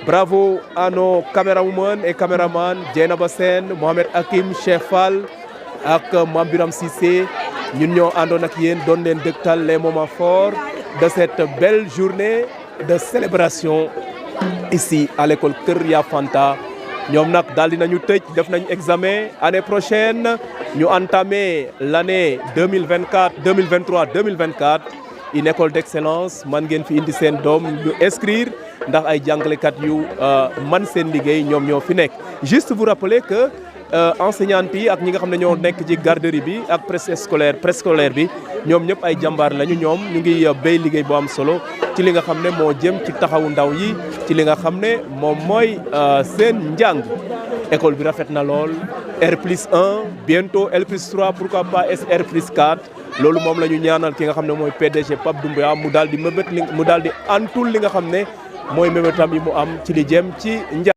Speaker 1: Bravo à nos caméramans et caméramans Dieynaba Sène, Mohamed Hakim, Cheikh Fall ak Mame Biram Cissé. ñun ñoo àndoon ak yéen doon leen dëgtal les moments forts de cette belle journée de célébration ici à l'école Kër Yaay Fanta. ñoom nag daal di nañu tëj def nañu examen année prochaine ñu entamé l'année 2023-2024 une école d'excellence man ngeen fi indi seen doom ñu inscrire ndax ay jàngalekat yu man seen liggéey ñoom ñoo fi nekk. Juste vous rappeler que enseignantes yi ak ñi nga xam ne ñoo nekk ci garderie bi ak préscolaire bi ñoom ñëpp ay jàmbaar lañu. ñoom ñu ngi béy liggéey bu am solo ci li nga xam ne moo jëm ci taxawu ndaw yi ci li nga xam ne moom mooy seen njàng. école bi rafet na lool R+1 bientôt L+3 pourquoi pas R+4 loolu moom la ñu ñaanal ki nga xam ne mooy PDG Pape Doumbouya mu daal di mëbët mu daal di antul li nga xam ne mooy mëbëtam yi mu am ci li jëm ci njàng.